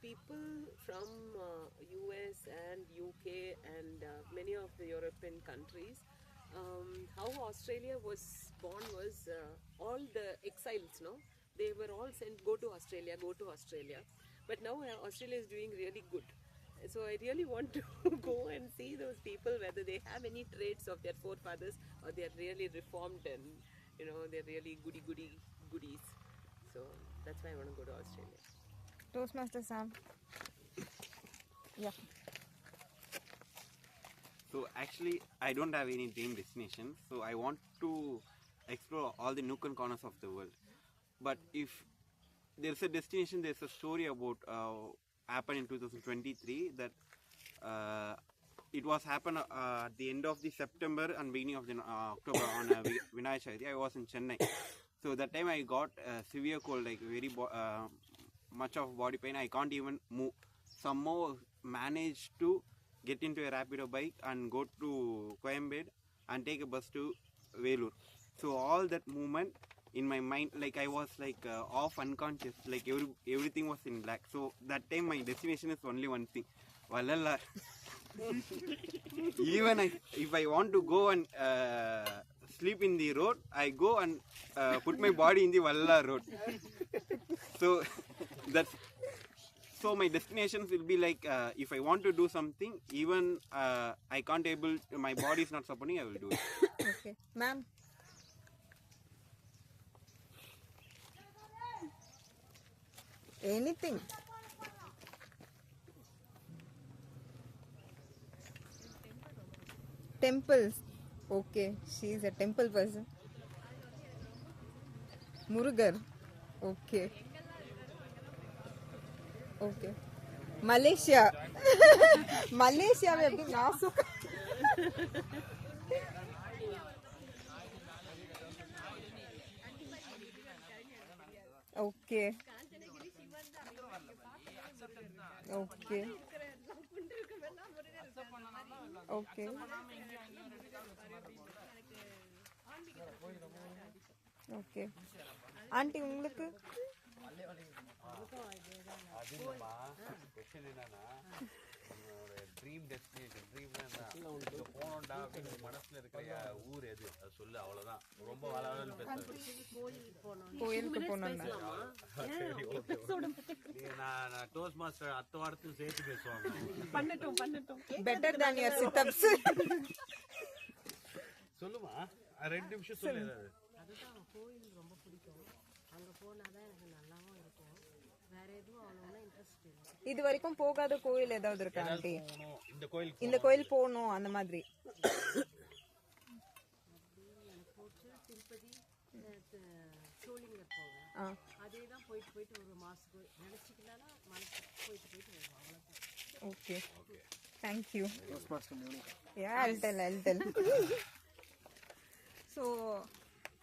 people from US and UK and many of the European countries, how Australia was born was all the exiles, no? They were all sent, go to Australia. But now Australia is doing really good. So I really want to go and see those people, whether they have any traits of their forefathers or they are really reformed and, you know, they're really goodies. So that's why I want to go to Australia. Toastmaster Sam. Yeah. So actually, I don't have any dream destination. So I want to explore all the nook and corners of the world. But if there's a destination, there's a story about happened in 2023 that it was happened at the end of the September and beginning of the October on Vinayak Chavithi. I was in Chennai. So that time I got severe cold, like very much of body pain. I can't even move. Somehow managed to get into a Rapido bike and go to Coimbatore and take a bus to Velur. So all that movement in my mind, like I was like off unconscious, like everything was in black. So that time my destination is only one thing, Vallallar. Even if I want to go and sleep in the road, I go and put my body in the Vallallar road. So that's. So my destinations will be like if I want to do something, even I can't able, my body is not supporting, I will do it. Okay, ma'am. Anything. Temples. Okay, she is a temple person. Murugar. Okay. Okay. Malaysia. Malaysia में भी नासुक. Okay. Okay. Okay. Okay. Auntie உங்களுக்கு அது இல்லைம்மா question என்னன்னா உன்னோட dream destination ட்ரீம்னா போனோம்டா அப்படின்னு மனசுல இருக்கிற ஊர் எது அது சொல்லு அவ்வளவுதான் ரொம்ப வளவலன்னு பேசுறேன் கோயிலுக்கு போனோம்னா நான் டோஸ்ட் மாஸ்டர் அத்த வாரத்துக்கு சேர்த்து பேசுவாங்க பண்ணட்டும் better than your sit-ups. சொல்லுமா 2 நிமிஷம் சொல்லு ஏதாவது. அதுதான் கோயில் ரொம்ப பிடிக்கும், அங்கே போனால் தான் எனக்கு நல்லாவும் இருக்கும், வேற எதுவும் அவ்வளோனா இன்ட்ரெஸ்ட் இல்லை. இது வரைக்கும் போகாத கோயில் ஏதாவது இருக்கா ஆண்டி? இந்த கோயில் போகணும் அந்த மாதிரி. எனக்கு போச்சு திருப்பதி, சோளிங்கர் போவேன், அதே தான் போயிட்டு ஒரு மாதத்துக்கு நினச்சிக்கலாம் மனசு போயிட்டு வருவோம், அவ்வளோதான். Okay. Thank you. Yeah, I'll tell. So,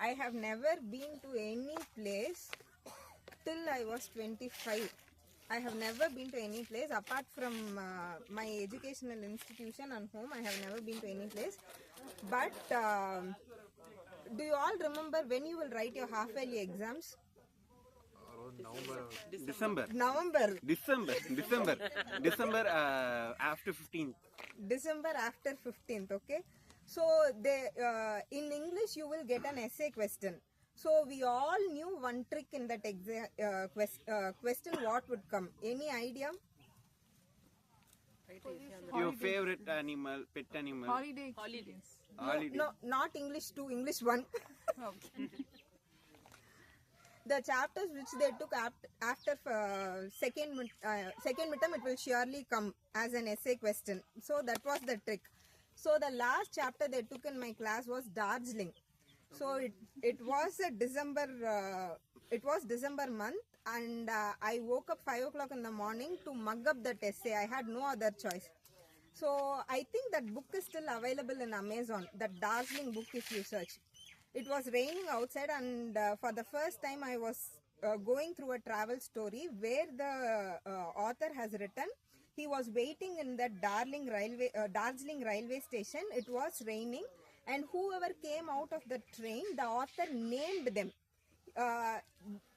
I have never been to any place till I was 25. I have never been to any place apart from my educational institution and home. I have never been to any place. But do you all remember when you will write your half-yearly exams? December after 15th. December after 15th, okay? So they in English you will get an essay question. So we all knew one trick in that question what would come. Any idea? Your favorite animal, pet animal? Holidays. Holiday. No, not English 2, English 1. The chapters which they took after second midterm, it will surely come as an essay question. So that was the trick. So the last chapter they took in my class was Darjeeling. So it was a December month, and I woke up 5 o'clock in the morning to mug up that essay. I had no other choice. So I think that book is still available in Amazon, that Darjeeling book if you search. It was raining outside, and for the first time I was going through a travel story where the author has written he was waiting in that Darjeeling railway station. It was raining, and whoever came out of the train, the author named them.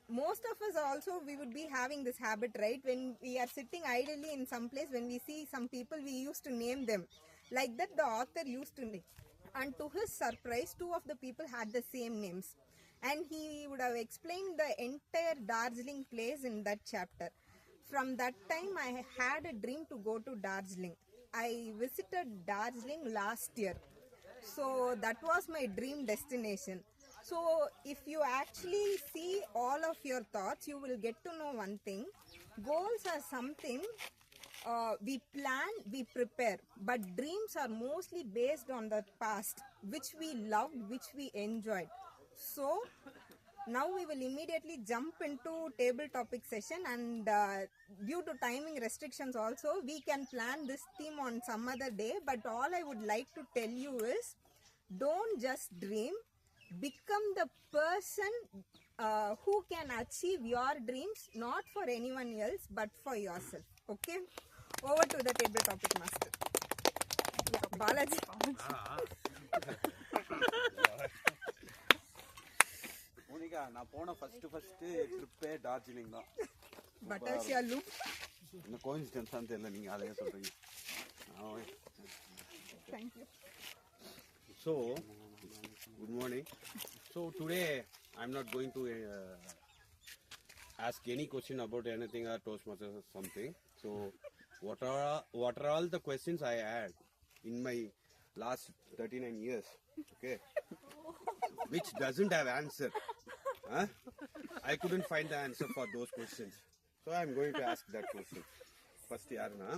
Most of us also, we would be having this habit, right? When we are sitting idly in some place, when we see some people, we used to name them. Like that, the author used to name. And to his surprise, 2 of the people had the same names. And he would have explained the entire Darjeeling place in that chapter. From that time, I had a dream to go to Darjeeling. I visited Darjeeling last year. So that was my dream destination. So if you actually see all of your thoughts, you will get to know one thing. Goals are something we plan, we prepare, but dreams are mostly based on the past, which we loved, which we enjoyed. So now we will immediately jump into table topic session, and due to timing restrictions also, we can plan this theme on some other day, but all I would like to tell you is, don't just dream, become the person who can achieve your dreams, not for anyone else, but for yourself. Okay? Over to the table topic master. Balaji. Monica, நான் போன first ட்ரிப்பே டார்ஜிலிங் தான். Batasia loop. என்ன கோஇன்சிடென்ஸான்னு தெரியல, நீங்க அதையே சொல்றீங்க. Thank you. So, good morning. So today I'm not going to ask any question about anything or Toastmasters or something. So what are all the questions I had in my last 39 years, okay, which doesn't have answer. Huh? I couldn't find the answer for those questions. So I'm going to ask that question. First, yarna?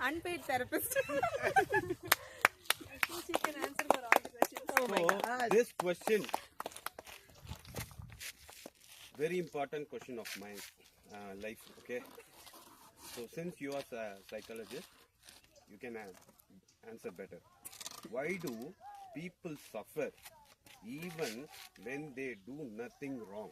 Unpaid therapist. She can answer for all the questions. Oh my God. This question, very important question of my life, okay? So since you are a psychologist, you can answer better. Why do people suffer even when they do nothing wrong?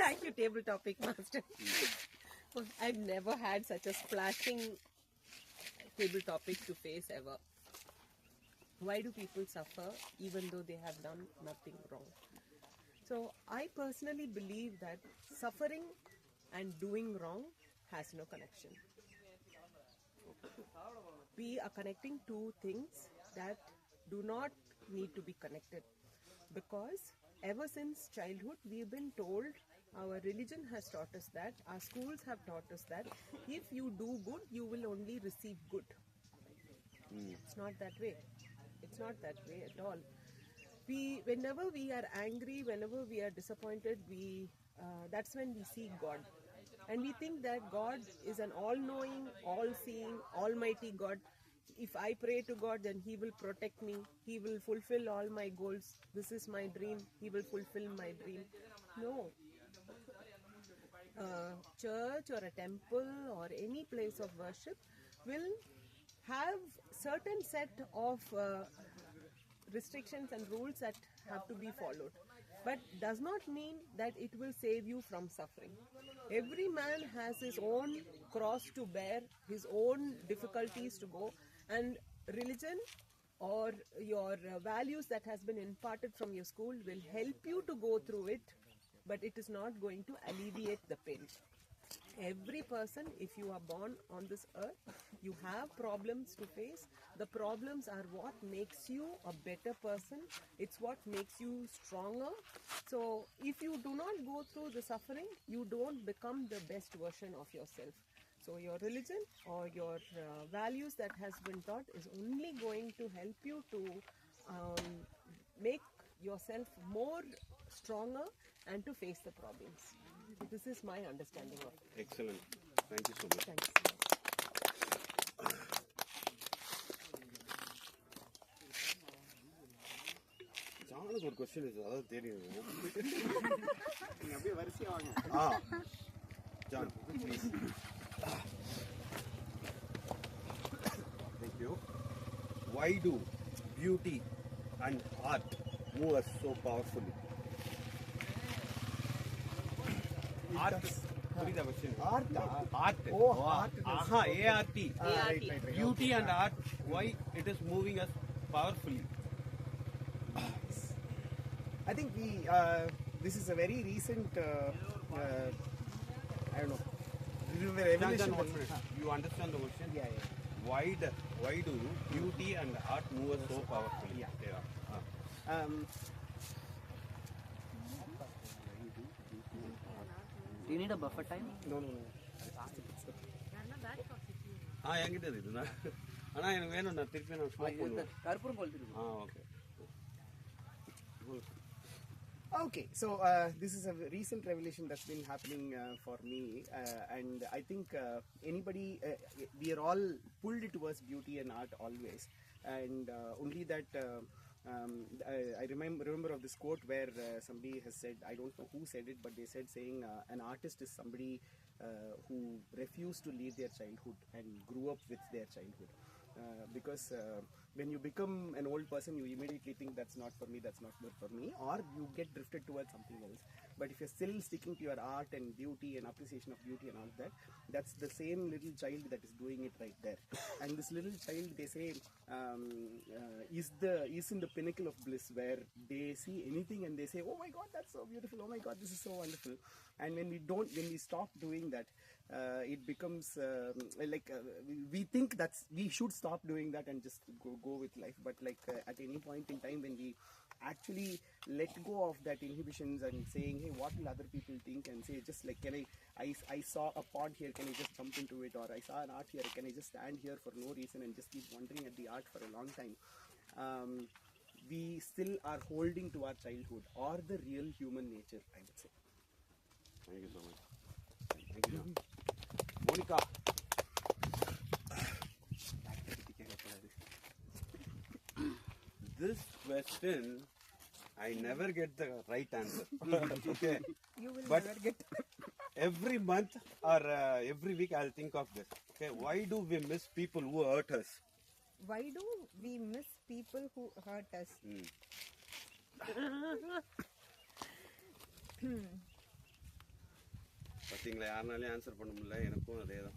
Thank you, table topic master. I've never had such a splashing table topic to face ever. Why do people suffer even though they have done nothing wrong? So I personally believe that suffering and doing wrong has no connection. We are connecting two things that do not need to be connected, because ever since childhood we've been told, our religion has taught us that, our schools have taught us that if you do good you will only receive good. It's not that way. It's not that way at all. Whenever we are angry, whenever we are disappointed, that's when we see God. And we think that God is an all-knowing, all-seeing, almighty God. If I pray to God, then He will protect me. He will fulfill all my goals. This is my dream. He will fulfill my dream. No. A church or a temple or any place of worship will have certain set of restrictions and rules that have to be followed, but does not mean that it will save you from suffering. Every man has his own cross to bear, his own difficulties to go, and religion or your values that has been imparted from your school will help you to go through it, but it is not going to alleviate the pain. Every person, if you are born on this earth, you have problems to face. The problems are what makes you a better person. It's what makes you stronger. So if you do not go through the suffering, you don't become the best version of yourself. So your religion or your values that has been taught is only going to help you to make yourself more stronger and to face the problems. This is my understanding of it. Excellent. Thank you so much. Thanks. ஜானுக்கு ஒரு question இருக்கு, அதாவது தெரியும். நீங்க அப்படியே வரிசையா வாங்க. John, please. Thank you. Why do beauty and art move us so powerfully? Art. புரியுதா question? Art. Oh, art. Aha, ART. Right. Beauty and art, why it is moving us powerfully? I think this is a very recent, I don't know, revelation. One minute. You understand the question? Yeah. Why do beauty and art move us so powerfully? Do you need a buffer time? No. என்கிட்ட இருக்குண்ணா. ஆனா எனக்கு வேணும், நான் திருப்பி நான் smoke பண்ணுவேன். கற்பூரம் கொளுத்திருக்கு. Okay. Okay, so this is a recent revelation that's been happening for me, and I think anybody, we are all pulled towards beauty and art always, and only that I remember of this quote where somebody has said, I don't know who said it, but they said saying an artist is somebody who refused to leave their childhood and grew up with their childhood. Because when you become an old person, you immediately think that's not for me, or you get drifted towards something else. But if you're still sticking to your art and beauty and appreciation of beauty and all that, that's the same little child that is doing it right there. And this little child, they say, is in the pinnacle of bliss, where they see anything and they say, oh my God, that's so beautiful, oh my God, this is so wonderful. And when we stop doing that, it becomes we think we should stop doing that and just go with life. But at any point in time when we actually let go of that inhibitions and saying, hey, what will other people think, and say, just like, I saw a pond here, can I just jump into it, or I saw an art here, can I just stand here for no reason and just keep wondering at the art for a long time, we still are holding to our childhood or the real human nature, I would say. Thank you so much. Thank you. Monica. This question, I never get the right answer. Okay. You will But never get. every month or every week I'll think of this. Okay, why do we miss people who hurt us? Why do we miss people who hurt us? பார்த்தீங்களா, யாருனாலையும் answer பண்ண முடியல, எனக்கும் அதே தான்.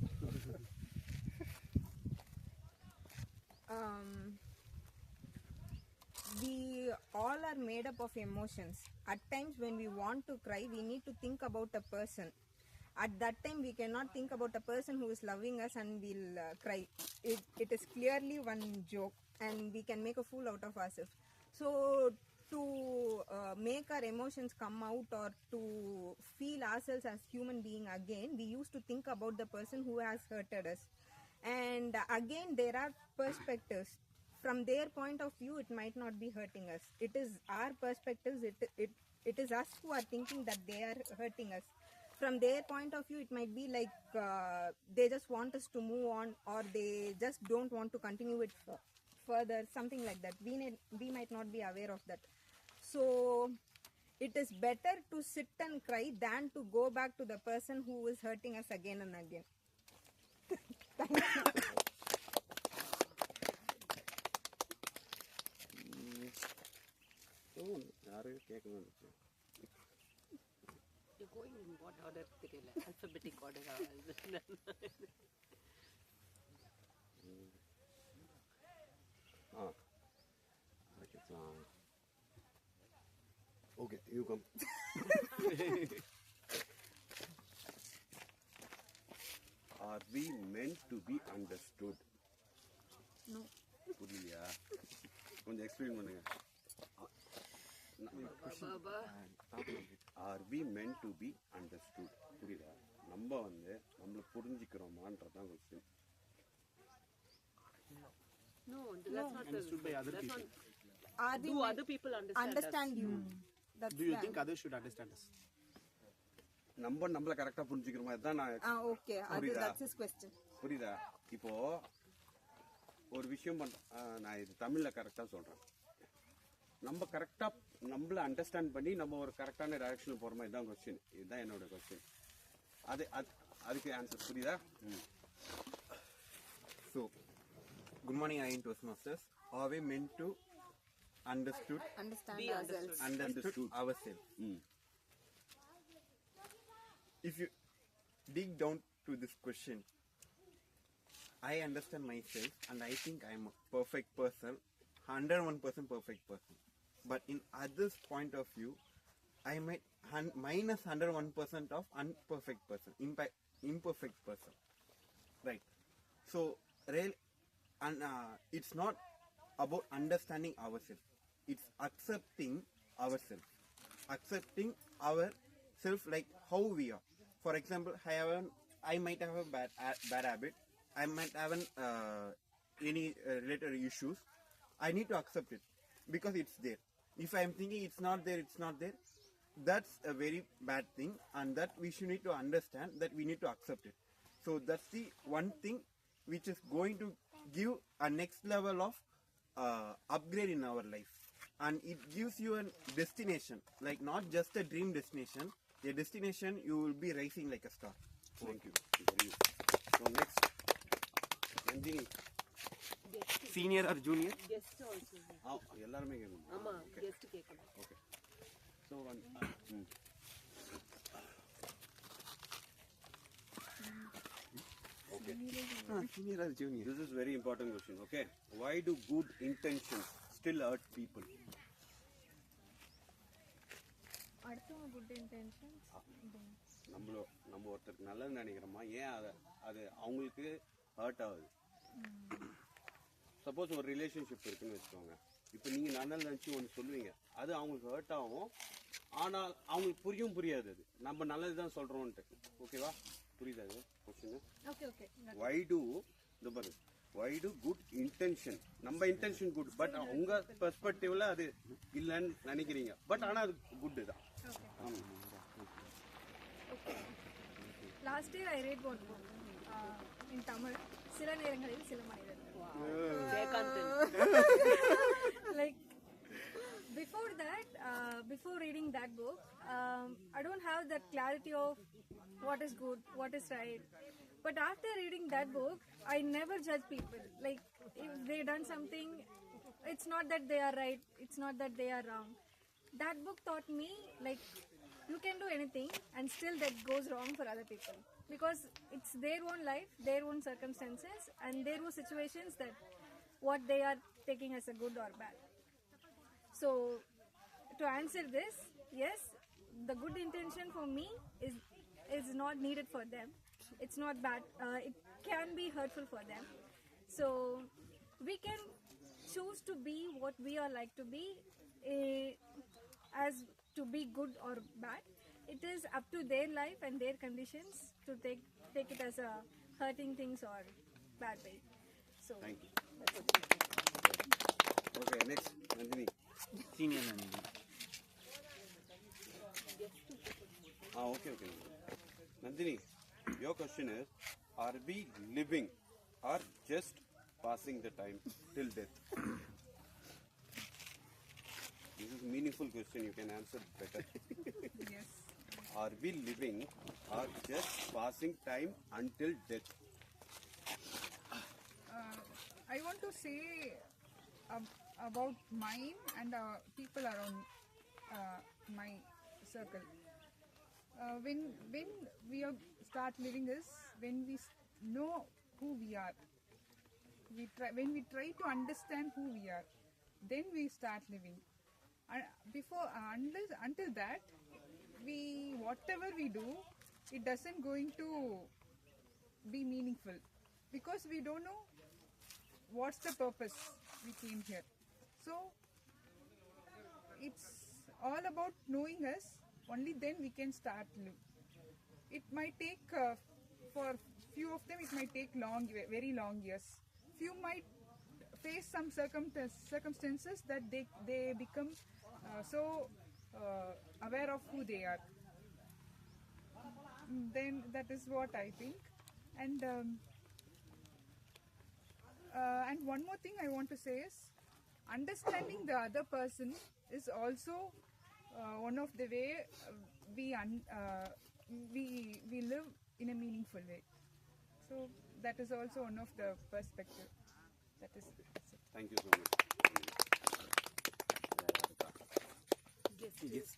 We all are made up of emotions. At times when we want to cry, we need to think about a person. At that time we cannot think about a person who is loving us and we'll cry. It is clearly one joke and we can make a fool out of ourselves. So to make our emotions come out or to feel ourselves as human being again, we used to think about the person who has hurted us. And again, there are perspectives. From their point of view, it might not be hurting us. It is our perspectives. It is us who are thinking that they are hurting us. From their point of view, it might be like they just want us to move on, or they just don't want to continue it further, something like that. We might not be aware of that. So it is better to sit and cry than to go back to the person who is hurting us again and again. Thank you. யாரும் கேட்கணும். You're going in what order? Alphabetic order. Okay, you come. meant to be understood? No. புரியலையா? கொஞ்சம் explain பண்ணுங்க. Are we meant to be understood? புரியுதா? நம்ம வந்து நம்மள புரிஞ்சிக்கிறோமான்றதான் question. No, that's not Understood by other that's people. Are we Do other people understand you? That's Do you the think others should understand us? நம்ம நம்மள கரெக்டா புரிஞ்சிக்கிறோமா? இதான் நான் okay. That's his question. புரியுதா? இப்போ ஒரு விஷயம் நான் இது தமிழ்ல கரெக்டா சொல்றேன். நம்ம கரெக்டா நம்மள அண்டர்ஸ்டாண்ட் பண்ணி நம்ம ஒரு கரெக்டான டைரக்ஷன்ல போறோமா? இதான் क्वेश्चन. இதுதான் என்னோட क्वेश्चन. அதுக்கு ஆன்சர் புரியுதா? So, good morning, I am Toastmasters. Are we meant to understood ourselves? If you dig down to this question, I understand myself and I think I am a perfect person, 101% perfect person. But in others' point of view, I might minus 101% of imperfect person. Right. So, really, and it's not about understanding ourselves. It's accepting ourselves. Accepting ourselves like how we are. For example, I might have a bad habit. I might have any related issues. I need to accept it because it's there. If I am thinking it's not there, that's a very bad thing, and that we should need to understand that we need to accept it. So that's the one thing which is going to give a next level of upgrade in our life, and it gives you a destination, like not just a dream destination, a destination you will be rising like a star. Thank you. So next, Nandini. Senior or junior? guest also. எல்லாருமே கேட்கணும். ஆமா, guest கேட்கணும். Okay. So okay. Senior or junior? This is very important question. Okay. Why do good intentions still hurt people? அடுத்தவங்க good intentions நம்ம ஒருத்தருக்கு நல்லது நினைக்கிறோமா, ஏன் அது அவங்களுக்கு ஹர்ட் ஆகுது? சப்போஸ் ஒரு ரிலேஷன்ஷிப் இருக்குன்னு வச்சுக்கோங்க. இப்போ நீங்கள் நல்லது நினச்சி ஒன்று சொல்லுவீங்க, அது அவங்களுக்கு ஹர்ட் ஆகும், ஆனால் அவங்களுக்கு புரியாது. அது நம்ம நல்லது தான் சொல்கிறோன்ட்டு. ஓகேவா? புரியுதா அது question? Why do good intention, நம்ம இன்டென்ஷன் குட், பட் உங்க பெர்ஸ்பெக்டிவ்ல அது இல்லைன்னு நினைக்கிறீங்க, பட் ஆனால் அது குட் தான். Last year I read one book in Tamil, சில நேரங்களில் சில மனிதர்கள். Like before reading that book, I don't have that clarity of what is good, what is right. But after reading that book, I never judge people. Like if they done something, it's not that they are right, it's not that they are wrong. That book taught me like you can do anything and still that goes wrong for other people, because it's their own life, their own circumstances, and their own situations that what they are taking as a good or bad. So to answer this, yes, the good intention for me is not needed for them. It's not bad. It can be hurtful for them. So we can choose to be what we are like to be, as to be good or bad. It is up to their life and their conditions to take it as a hurting things or bad way. So thank you. Okay, next, Nandini. Senior Nandini. Okay. Nandini, your question is, are we living or just passing the time till death? This is a meaningful question, you can answer better. Yes. Are we living or just passing time until death? I want to say about mine and people around my circle. When we start living is when we know who we are. When we try to understand who we are, then we start living. Until that, whatever we do, it doesn't going to be meaningful. because we don't know what's the purpose we came here. So it's all about knowing us. Only then we can start live. It might take for few of them it might take very long years. Few might face some circumstances that they become so aware of who they are. Then that is what I think. And one more thing I want to say is understanding the other person is also one of the way we live in a meaningful way. So that is also one of the perspective. That's it. Thank you so much. Yes.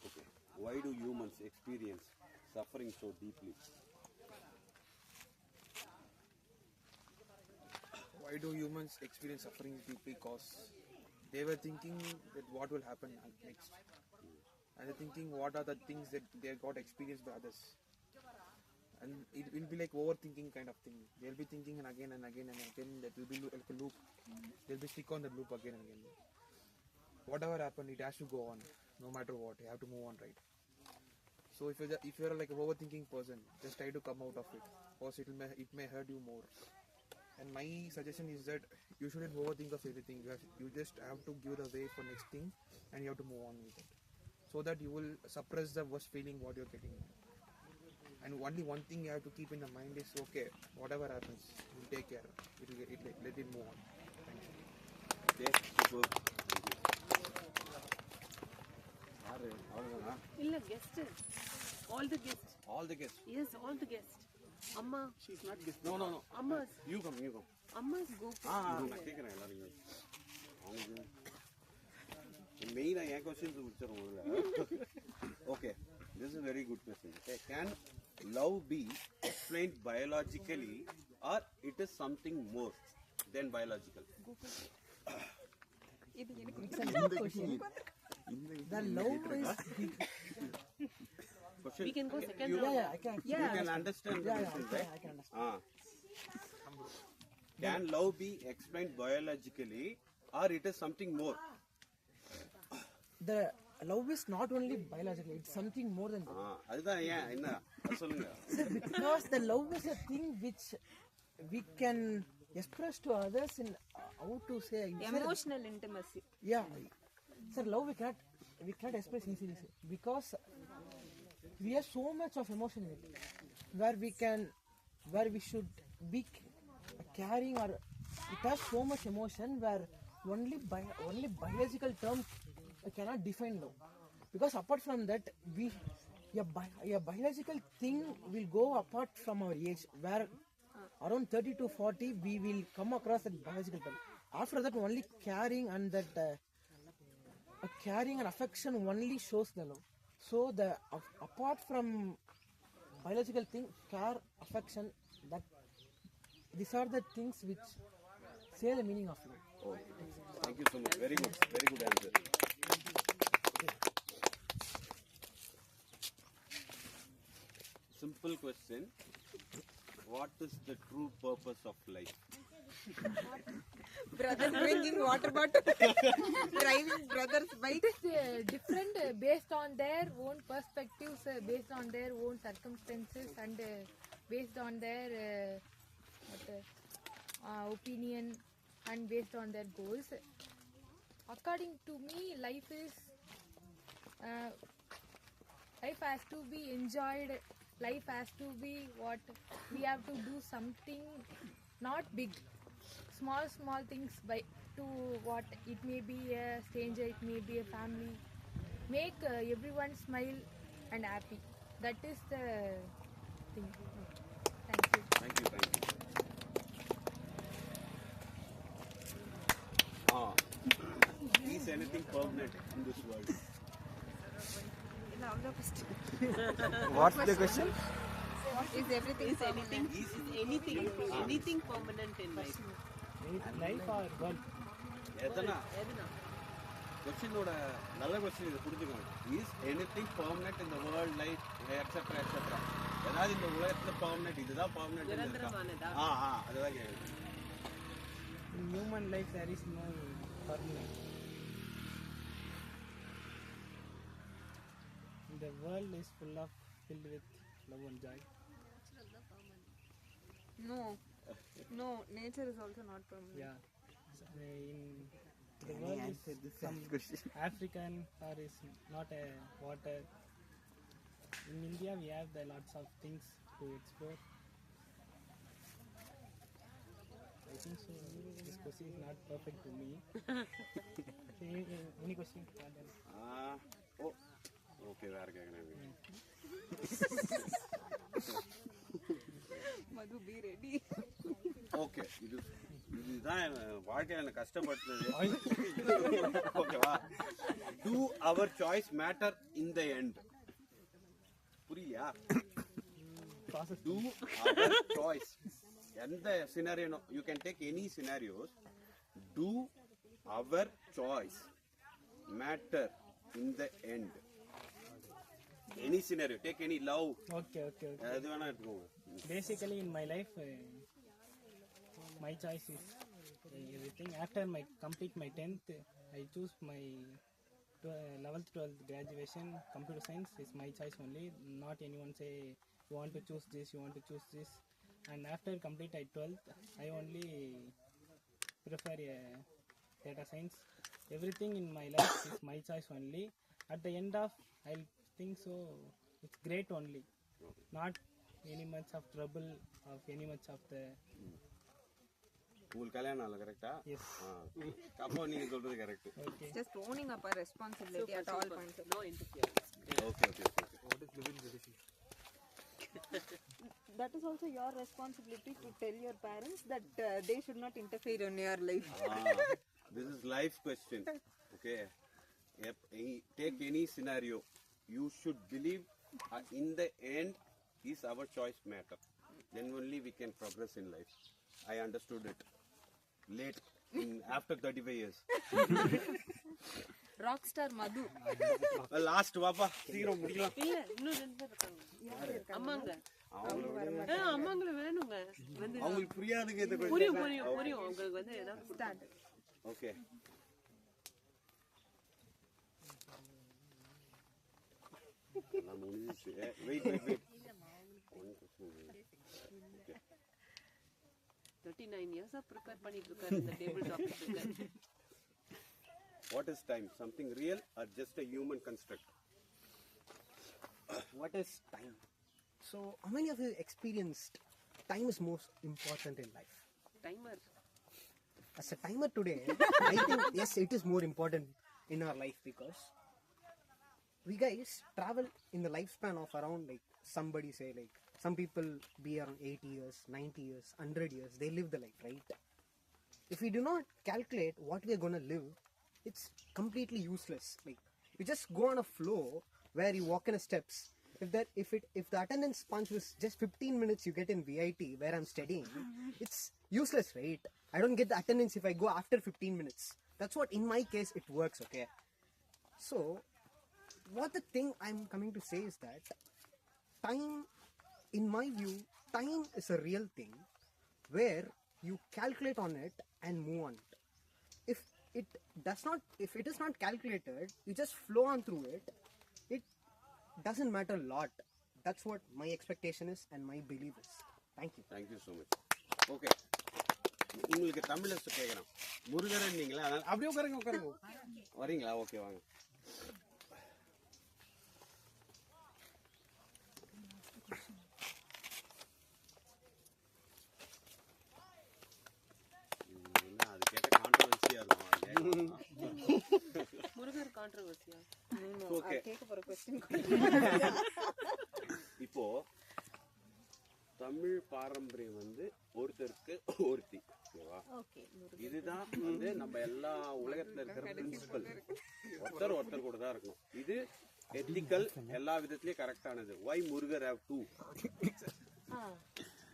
Okay. Why do humans experience suffering so deeply? Why do humans experience suffering deeply? Because they were thinking that what will happen next, and they're thinking what are the things that they got experienced by others, and it will be like overthinking kind of thing. They'll be thinking and again and again and again. That will be like a loop. They'll be stick on the loop again and again. Whatever happened, it has to go on, no matter what. You have to move on, right? So if you're like an overthinking person, just try to come out of it, because it may hurt you more. And my suggestion is that you shouldn't overthink of everything. You just have to give the way for next thing, and you have to move on with it, so that you will suppress the worst feeling what you're getting. And only one thing you have to keep in the mind is, okay, whatever happens, we'll take care. Let it move on. Thank you. Okay, super. Illa guest. All the guests. All the guests. Yes, all the guests. Amma. She's not guest. No. Amma's. You come. Amma's go. நான் கேட்குறேன் எல்லாரும் அவனுக்கு மெயினாக என் questions முடிச்சிடும். Okay, this is very good question. Okay, can love be explained biologically or it is something more than biological? The love is question. We can go second You, round. I can. You can understand the question, right? I can understand. Can love be explained biologically or it is something more? The love is not only biological, it's something more than that. அதுதான் ஏன் என்ன சொல்லுங்க. Sir, because the love is a thing which we can express to others in how to say Emotional intimacy. Yeah, sir, love we cannot express easily, sir, because we have so much of emotion in it, where we should be caring, or it has so much emotion where only biological term cannot define love, because apart from that a biological thing will go apart from our age, where around 30 to 40 we will come across that biological term. After that only caring and that caring and affection only shows the love. So the apart from biological thing, care, affection, that these are the things which say the meaning of love. Oh, thank you so much. Very good answer. Simple question. What is the true purpose of life? Brother bringing water bottle, driving brother's bike. It is different based on their own perspectives, based on their own circumstances, and based on their opinion, and based on their goals. According to me, life has to be enjoyed. Life has to be what we have to do something not big, small things to what it may be a stranger, it may be a family. Make everyone smile and happy. That is the thing. Thank you. Thank you. Is anything permanent in this world? What's the question? Is everything Is anything permanent in life? Life or world? எதனா கொஸ்டினோட நல்ல question இது புரிஞ்சுக்கணும். Is anything permanent in the world life etcetera etcetera. ஏதாவது இந்த உலகத்துல permanent இதுதான் permanent நிரந்தரமானதா? அதுதான் கேக்குறேன். In human life there is no permanent. The world is filled with love and joy. No, nature is also not permanent. Yeah. In the world is some African or is not a water. In India we have the lots of things to explore. I think so. This question is not perfect to me. Any question? Okay வேற கேக்குறேன். Madhu, be ready. Okay இதுதான் வாழ்க்கையில எனக்கு கஷ்டப்பட்டது. ஓகேவா? Do our choice matter in the end? புரியலையா? Do our choice. எந்த scenario you can take any scenarios. Do our choice matter in the end? Any scenario, take any love. Okay. அது வேணா எடுத்துக்கோங்க. Basically in my life my choice is everything. After my complete my 10th I choose my 11th 12th graduation. Computer science is my choice only, not anyone say you want to choose this, you want to choose this. And after complete I 12th I only prefer data science. Everything in my life is my choice only. At the end of I'll think so it's great only, not any much of trouble of any much of the. உங்களுக்கு கல்யாணம் ஆகல கரெக்ட்டா? Yes. அப்போ நீங்க சொல்றது correct. Okay. Just owning up our responsibility at all points. No interference. Okay. What is living relationship? That is also your responsibility to tell your parents that they should not interfere in your life. This is life question. Okay. Take any scenario. You should believe in the end is our choice matter. Then only we can progress in life. I understood it late after 35 years. Rockstar Madhu. Last வாப்பா சீக்கிரம் முடிக்கலாம். இல்ல இன்னும் 2 பேர் இருக்காங்க. அம்மாங்க அம்மாங்கள வேணுங்க. வந்து அவங்களுக்கு புரியாதுங்க இந்த புரியும் உங்களுக்கு வந்து ஏதாவது ஸ்டார்ட். ஓகே. நான் முடிஞ்சிச்சு. வெயிட். 39 years prepare பண்ணிட்டு இருக்காரு இந்த டேபிள் டாக்டருக்கு. What is time? Something real or just a human construct? What is time? So, how many of you experienced time is most important in life? Timer. As a timer today, I think yes, it is more important in our life because we guys travel in the lifespan of around like somebody say like some people be around 80 years, 90 years, 100 years. They live the life, right? If we do not calculate what we are going to live, it's completely useless. Like you just go on a flow where you walk in a steps. If the attendance punch was just 15 minutes you get in VIT where I'm studying, it's useless, right? I don't get the attendance if I go after 15 minutes. That's what in my case it works, okay? So what the thing I'm coming to say is that time, in my view, time is a real thing where you calculate on it and move on it. If it is not calculated, you just flow on through it, it doesn't matter a lot. That's what my expectation is and my belief is. Thank you so much. Okay. உங்களுக்கு தமிழ்ல கேக்குறேன். முருகரன் நீங்களா? அப்படியே உட்காருங்க. வரீங்களா? Okay வாங்க. அது கேட்ட கான்ட்ரோவர்சியா இருக்கும். முருகர் கான்ட்ரோவர்சியா? ஓகே. கேக்க போற क्वेश्चन. இப்போ தமிழ் பாரம்பரியம் வந்து ஒருத்தருக்கு ஒருத்தி, ஓகேவா? இதுதான் வந்து நம்ம எல்லா உலகத்துல இருக்கிற பிரின்சிபல். ஒருத்தர் கூட தான் இருக்கணும். இது எத்திக்கல், எல்லா விதத்திலயும் கரெக்டானது. Why Murugar have two?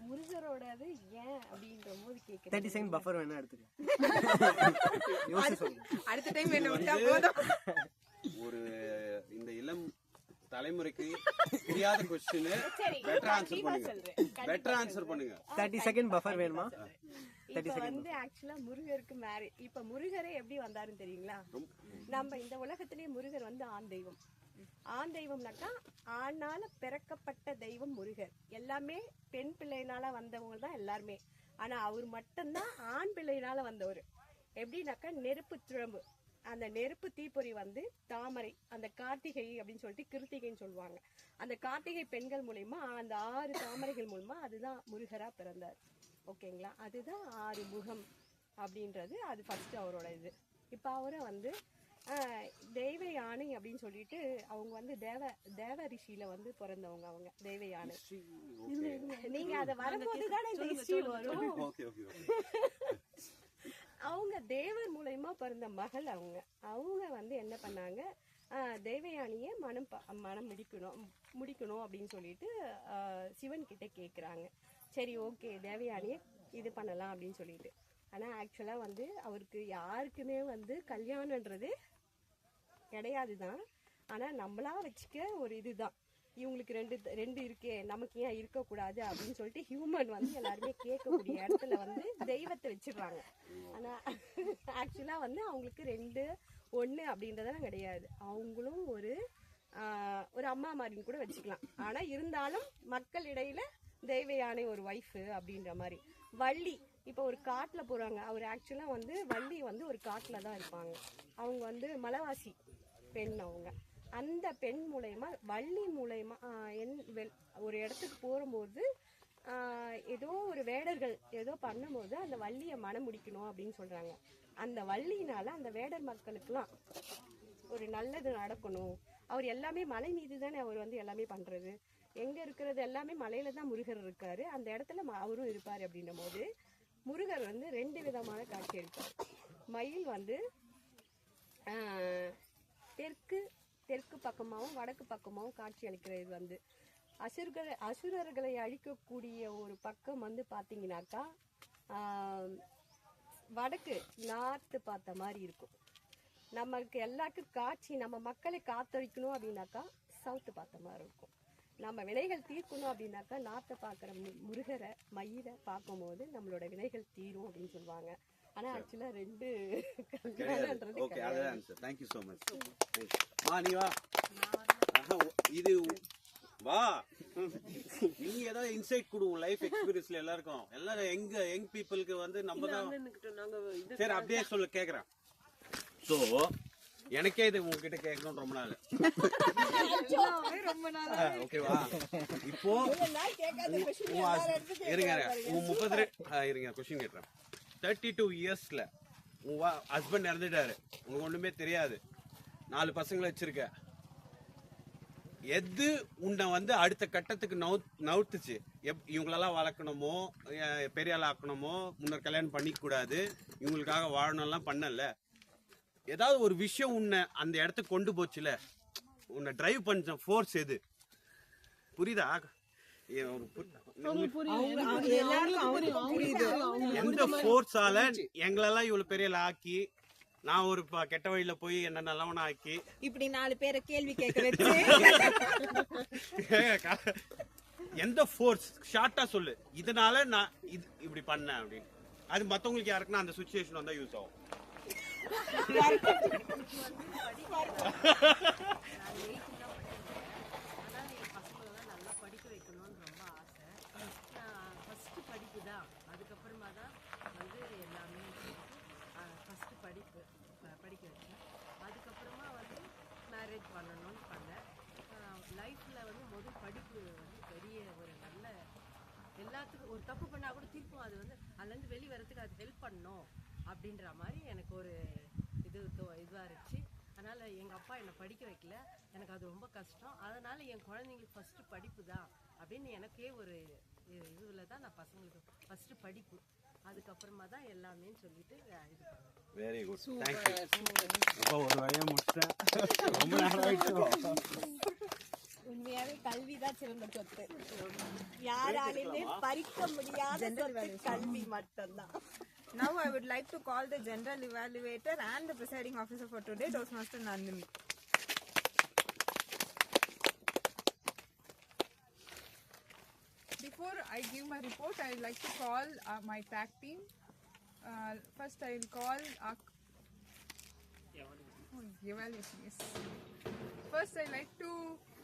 முருகரோடது ஏன் அப்படின்ற போது 30 செகண்ட் பஃபர் வேணா எடுத்துக்க. அடுத்த டைம் என்ன விட்டா போதும். ஒரு இந்த இளம் தலைமுறைக்கு தெரியாத क्वेश्चन பெட்டர் ஆன்சர் பண்ணுங்க. பெட்டர் ஆன்சர் பண்ணுங்க. 30 செகண்ட் பஃபர் வேணுமா? இப்ப வந்து ஆக்சுவலா முருகருக்கு மேரேஜ். இப்ப முருகரே எப்படி வந்தாருன்னு தெரியுங்களா? நம்ம இந்த உலகத்திலேயே முருகர் வந்து ஆண் தெய்வம். ஆண் தெய்வம்னாக்கா ஆணால பிறக்கப்பட்ட தெய்வம் முருகர். எல்லாமே பெண் பிள்ளைனால வந்தவங்க தான் எல்லாருமே. ஆனா அவர் மட்டும்தான் ஆண் பிள்ளைனால வந்தவர். எப்படின்னாக்கா நெருப்பு துழம்பு, அந்த நெருப்பு தீப்பொறி வந்து தாமரை, அந்த கார்த்திகை அப்படின்னு சொல்லிட்டு கிருத்திகைன்னு சொல்லுவாங்க. அந்த கார்த்திகை பெண்கள் மூலயமா அந்த 6 தாமரைகள் மூலமா அதுதான் முருகரா பிறந்தார். ஓகேங்களா? அதுதான் 6 முகம் அப்படின்றது. அது ஃபர்ஸ்ட் அவரோட இது. இப்போ அவரை வந்து தெய்வ யானை அப்படின்னு சொல்லிட்டு அவங்க வந்து தேவ ரிஷியில வந்து பிறந்தவங்க. அவங்க தெய்வ யானை. நீங்க அதை வரும்போது தானே இந்த ஹிஸ்டரி வரும். அவங்க தேவர் மூலயமா பிறந்த மகள். அவங்க வந்து என்ன பண்ணாங்க, தெய்வயானியை மனம் முடிக்கணும் அப்படின்னு சொல்லிட்டு சிவன் கிட்ட கேட்குறாங்க. சரி ஓகே தேவயானியை இது பண்ணலாம் அப்படின்னு சொல்லிட்டு. ஆனால் ஆக்சுவலாக வந்து அவருக்கு யாருக்குமே வந்து கல்யாணன்றது கிடையாது தான். ஆனால் நம்மளா வச்சுக்க ஒரு இதுதான், இவங்களுக்கு ரெண்டு இருக்கே நமக்கு ஏன் இருக்கக்கூடாது அப்படின்னு சொல்லிட்டு ஹியூமன் வந்து எல்லாருமே கேட்கக்கூடிய இடத்துல வந்து தெய்வத்தை வச்சிடுறாங்க. ஆனால் ஆக்சுவலாக வந்து அவங்களுக்கு 2 1 அப்படின்றதெல்லாம் கிடையாது. அவங்களும் ஒரு அம்மா மாதிரின்னு கூட வச்சுக்கலாம். ஆனால் இருந்தாலும் மக்கள் இடையில தெய்வ யானை ஒரு ஒய்ஃபு அப்படின்ற மாதிரி. வள்ளி இப்போ ஒரு காட்டில் போகிறாங்க. அவர் ஆக்சுவலாக வந்து வள்ளி வந்து ஒரு காட்டில் தான் இருப்பாங்க. அவங்க வந்து மலைவாசி பெண். அவங்க அந்த பெண் மூலயமா வள்ளி மூலயமா ஒரு இடத்துக்கு போகும்போது ஏதோ ஒரு வேடர்கள் ஏதோ பண்ணும்போது அந்த வள்ளியை மனம் முடிக்கணும் அப்படின்னு சொல்கிறாங்க. அந்த வள்ளினால அந்த வேடர் மக்களுக்கெல்லாம் ஒரு நல்லது நடக்கணும். அவர் எல்லாமே மலை மீது தானே அவர் வந்து எல்லாமே பண்ணுறது. எங்கே இருக்கிறது எல்லாமே மலையில தான் முருகர் இருக்காரு. அந்த இடத்துல அவரும் இருப்பார். அப்படின்னும் போது முருகர் வந்து 2 விதமான காட்சி அளிப்பார். மயில் வந்து தெற்கு பக்கமாகவும் வடக்கு பக்கமாகவும் காட்சி அளிக்கிறது வந்து அசுரர்களை அழிக்கக்கூடிய ஒரு பக்கம் வந்து பார்த்தீங்கன்னாக்கா வடக்கு நார்த்து பார்த்த மாதிரி இருக்கும். நமக்கு எல்லாருக்கும் காட்சி நம்ம மக்களை காத்தழிக்கணும் அப்படின்னாக்கா சவுத்து பார்த்த மாதிரி இருக்கும். நம்ம வினைகள் தீர்க்கணும் அப்படின்னாக்கா நார்த்தை பார்க்குற முருகரை மயிலை பார்க்கும்போது நம்மளோட வினைகள் தீரும் அப்படின்னு சொல்லுவாங்க. ஆனா ஆக்சுவலா 2 கல்யாணம்ன்றது ஓகே. அதான் answer. Thank you so much. நீ வா. இது வா. நீ ஏதோ இன்சைட் கொடு லைஃப் எக்ஸ்பீரியன்ஸ்ல எல்லாருக்கும். எல்லாரும் யங் பீப்புளுக்கு வந்து நம்ம தான். சரி அப்படியே சொல்ல கேக்குறேன். சோ எனக்கே இது உங்ககிட்ட கேட்கணும் ரொம்ப நாள். ஓகேவா? இப்போ இருங்க 32 கேட்கிறேன். 32 இயர்ஸ்ல உங்க ஹஸ்பண்ட் இறந்துட்டாரு. உனக்கு ஒண்ணுமே தெரியாது. 4 பசங்களை வச்சிருக்க. எது உன்னை வந்து அடுத்த கட்டத்துக்கு நவுத்துச்சு? இவங்களெல்லாம் வளர்க்கணுமோ பெரிய ஆள் ஆக்கணுமோ முன்னர் கல்யாணம் பண்ணிக்க கூடாது இவங்களுக்காக வாழணும்லாம் பண்ணல. ஏதாவது ஒரு விஷயம் உன்னை அந்த இடத்துக்கு கொண்டு போச்சுல, உன்னை டிரைவ் பண்ண ஃபோர்ஸ் எது? புரியுதா? எந்த ஃபோர்ஸால எங்களெல்லாம் இவ்வளவு பெரிய ஆக்கி நான் ஒரு கெட்ட வழியில போய் என்ன நல்லவனா ஆக்கி இப்படி 4 பேரை கேள்வி கேட்க வச்சு எந்த ஃபோர்ஸ் ஷார்ட்டா சொல்லு, இதனால நான் இப்படி பண்ணேன் அப்படின்னு. அது மத்தவங்களுக்கு யாருக்குன்னா அந்த சிச்சுவேஷன் வந்தா யூஸ் ஆகும். பண்ணணும்னு பண்ணேன். லைஃப்பில் வந்து முதல் படிப்பு வந்து பெரிய ஒரு நல்ல எல்லாத்துக்கும் ஒரு தப்பு பண்ணால் கூட திருப்பும் அது வந்து அதுலேருந்து வெளியே வரத்துக்கு அது ஹெல்ப் பண்ணணும் அப்படின்ற மாதிரி எனக்கு ஒரு இதுவாக இருந்துச்சு. அதனால் எங்கள் அப்பா என்னை படிக்க வைக்கல, எனக்கு அது ரொம்ப கஷ்டம். அதனால் என் குழந்தைங்களுக்கு ஃபஸ்ட்டு படிப்பு தான் அப்படின்னு எனக்கே ஒரு இதில் தான் நான் பசங்களுக்கு ஃபஸ்ட்டு படிப்பு, அதுக்கப்புறமா தான் எல்லாமே சொல்லிட்டு இது பண்ணுவேன். Very good, thank you. அப்போ ஒரு வழியாக முடிச்சிட்டேன். ரொம்ப நேரம் ஆயிடுச்சு. உண்மையாவே கல்விதான் சிறந்த சொத்து. யாராலையுமே பறிக்க முடியாத சொத்து கல்வி மட்டும்தான். Now I would like to call the general evaluator and the presiding officer for today, Toastmaster Nandini. Before I give my report, I would like to call my tag team. First, I will call evaluation. Yes. First, I like to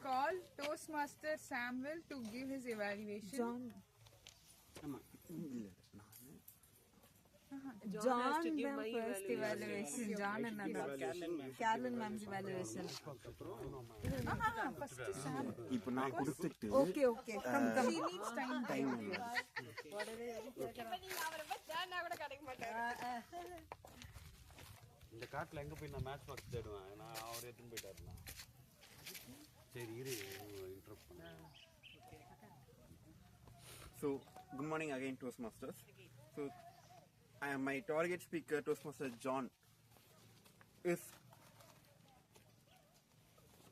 call Toastmaster Samuel to give his evaluation. John the first evaluation. John and Carolyn ma'am's evaluation. First Sam. இப்போ நான் கொடுத்துட்டு Okay. Come. She needs time. இந்த காட்டில் எங்கே போய் நான் match box தேடுவேன் நான் அவர் எடுத்துன்னு போயிட்டாருண்ணா சரி இரு இன்ட்ரப்ட் பண்ணேன். So, good morning again, Toastmasters. So, my target speaker, Toastmaster John, is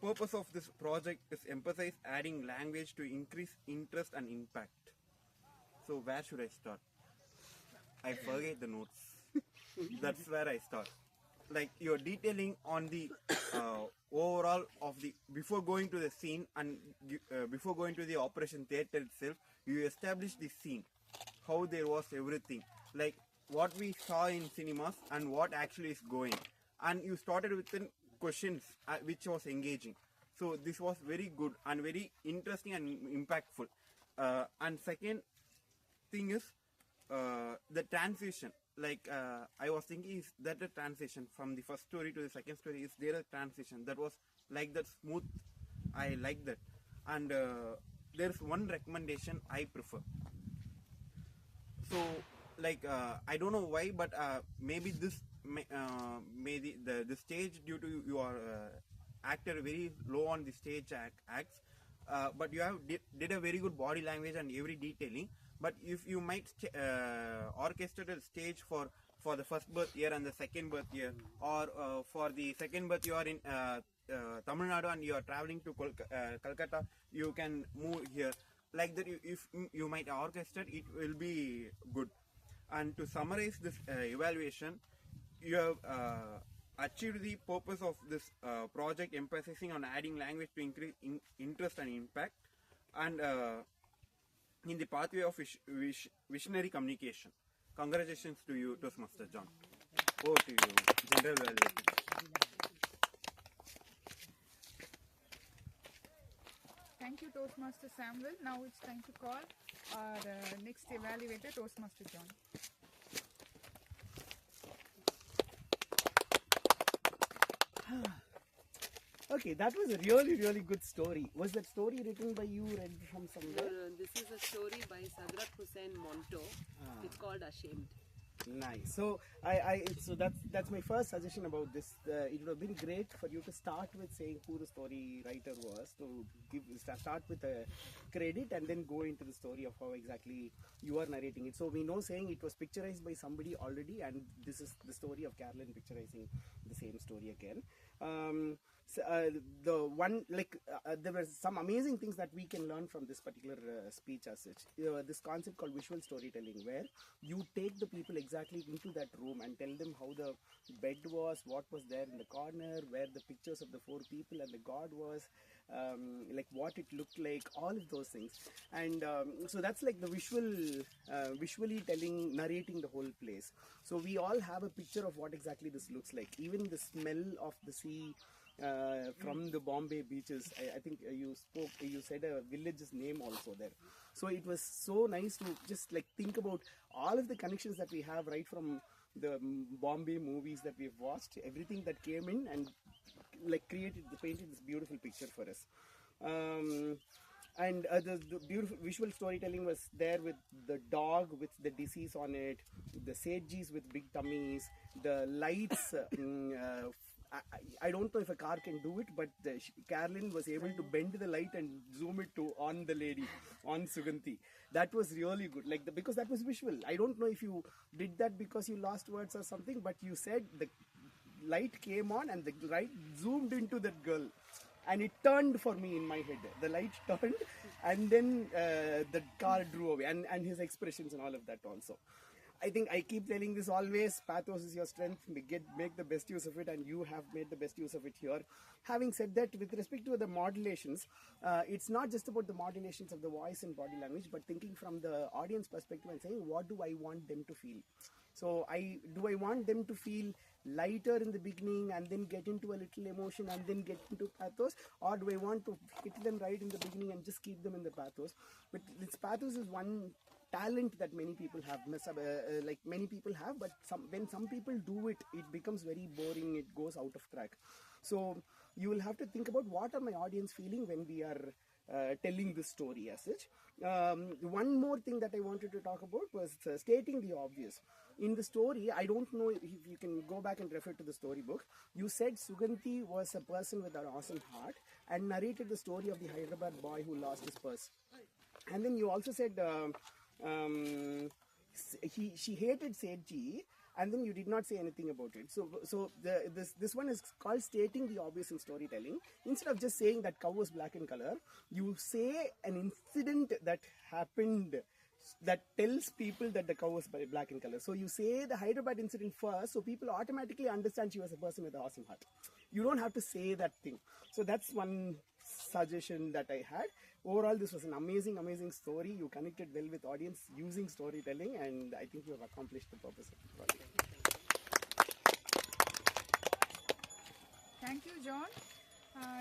purpose of this project is emphasize adding language to increase interest and impact. So, where should I start? I forget the notes. That's where I start. Like you're detailing on the overall of the before going to the scene and before going to the operation theater itself, you establish the scene, how there was everything, like what we saw in cinemas and what actually is going, and you started with the questions which was engaging. So this was very good and very interesting and impactful. And second thing is the transition. Like I was thinking, is that a transition from the first story to the second story? Is there a transition that was like that smooth? I like that. And there's one recommendation I prefer. So like I don't know why, but maybe this maybe the stage, due to your actor very low on the stage acts, but you have did a very good body language and every detailing. But if you might orchestrate a stage for the first birth year and the second birth year, or for the second birth you are in Tamil Nadu and you are traveling to Kolkata, you can move here. Like that, if you might orchestrate, it will be good. And to summarize this evaluation, you have achieved the purpose of this project, emphasizing on adding language to increase interest and impact, and in the pathway of visionary communication. Congratulations to you, Toastmaster John. Over to you, General Evaluator. Thank you, Toastmaster Samuel. Now it's time to call our next evaluator, Toastmaster John. Okay, that was a really good story. Was that story written by you, read from somewhere? This is a story by Sadrat Hussain Monto. It's called Ashamed. Nice. So so that's my first suggestion about this. It would have been great for you to start with saying who the story writer was, to start with a credit and then go into the story of how exactly you are narrating it. So we know saying it was picturized by somebody already, and this is the story of Carolyn picturizing the same story again. The one, like there were some amazing things that we can learn from this particular speech as such. This concept called visual storytelling, where you take the people exactly into that room and tell them how the bed was, what was there in the corner, where the pictures of the four people and the god was, like what it looked like, all of those things. And so that's like the visually telling, narrating the whole place. So we all have a picture of what exactly this looks like. Even the smell of the sea from the Bombay beaches. I think you said a village's name also there. So it was so nice to just like think about all of the connections that we have right from the Bombay movies that we've watched, everything that came in and like painted this beautiful picture for us. And the beautiful visual storytelling was there with the dog with the disease on it, the sagis with big tummies, the lights. I don't know if a car can do it, but Carolyn was able to bend the light and zoom it on the lady, on Suganti. That was really good, because that was visual. I don't know if you did that because you lost words or something, but you said the light came on and the light zoomed into that girl. and it turned for me in my head. The light turned, and then the car drove away, and his expressions and all of that also. I think I keep telling this always, pathos is your strength, make the best use of it, and you have made the best use of it here. Having said that, with respect to the modulations, it's not just about the modulations of the voice and body language, but thinking from the audience perspective and saying, what do I want them to feel? So do I want them to feel lighter in the beginning and then get into a little emotion and then get into pathos, or do I want to hit them right in the beginning and just keep them in the pathos? But this pathos is one talent that many people have, but when some people do it, it becomes very boring, it goes out of track. So you will have to think about what are my audience feeling when we are telling this story as such. One more thing that I wanted to talk about was stating the obvious. In the story, I don't know if you can go back and refer to the storybook. You said Suganti was a person with an awesome heart and narrated the story of the Hyderabad boy who lost his purse. And then you also said she hated Sethji, and then you did not say anything about it. So this one is called stating the obvious in storytelling. Instead of just saying that cow was black in color, you say an incident that happened that tells people that the cow was black in color. So you say the Hyderabad incident first, so people automatically understand she was a person with an awesome heart. You don't have to say that thing. So that's one suggestion that I had. Overall, this was an amazing story. You connected well with audience using storytelling, and I think you have accomplished the purpose of the project. Thank you, John.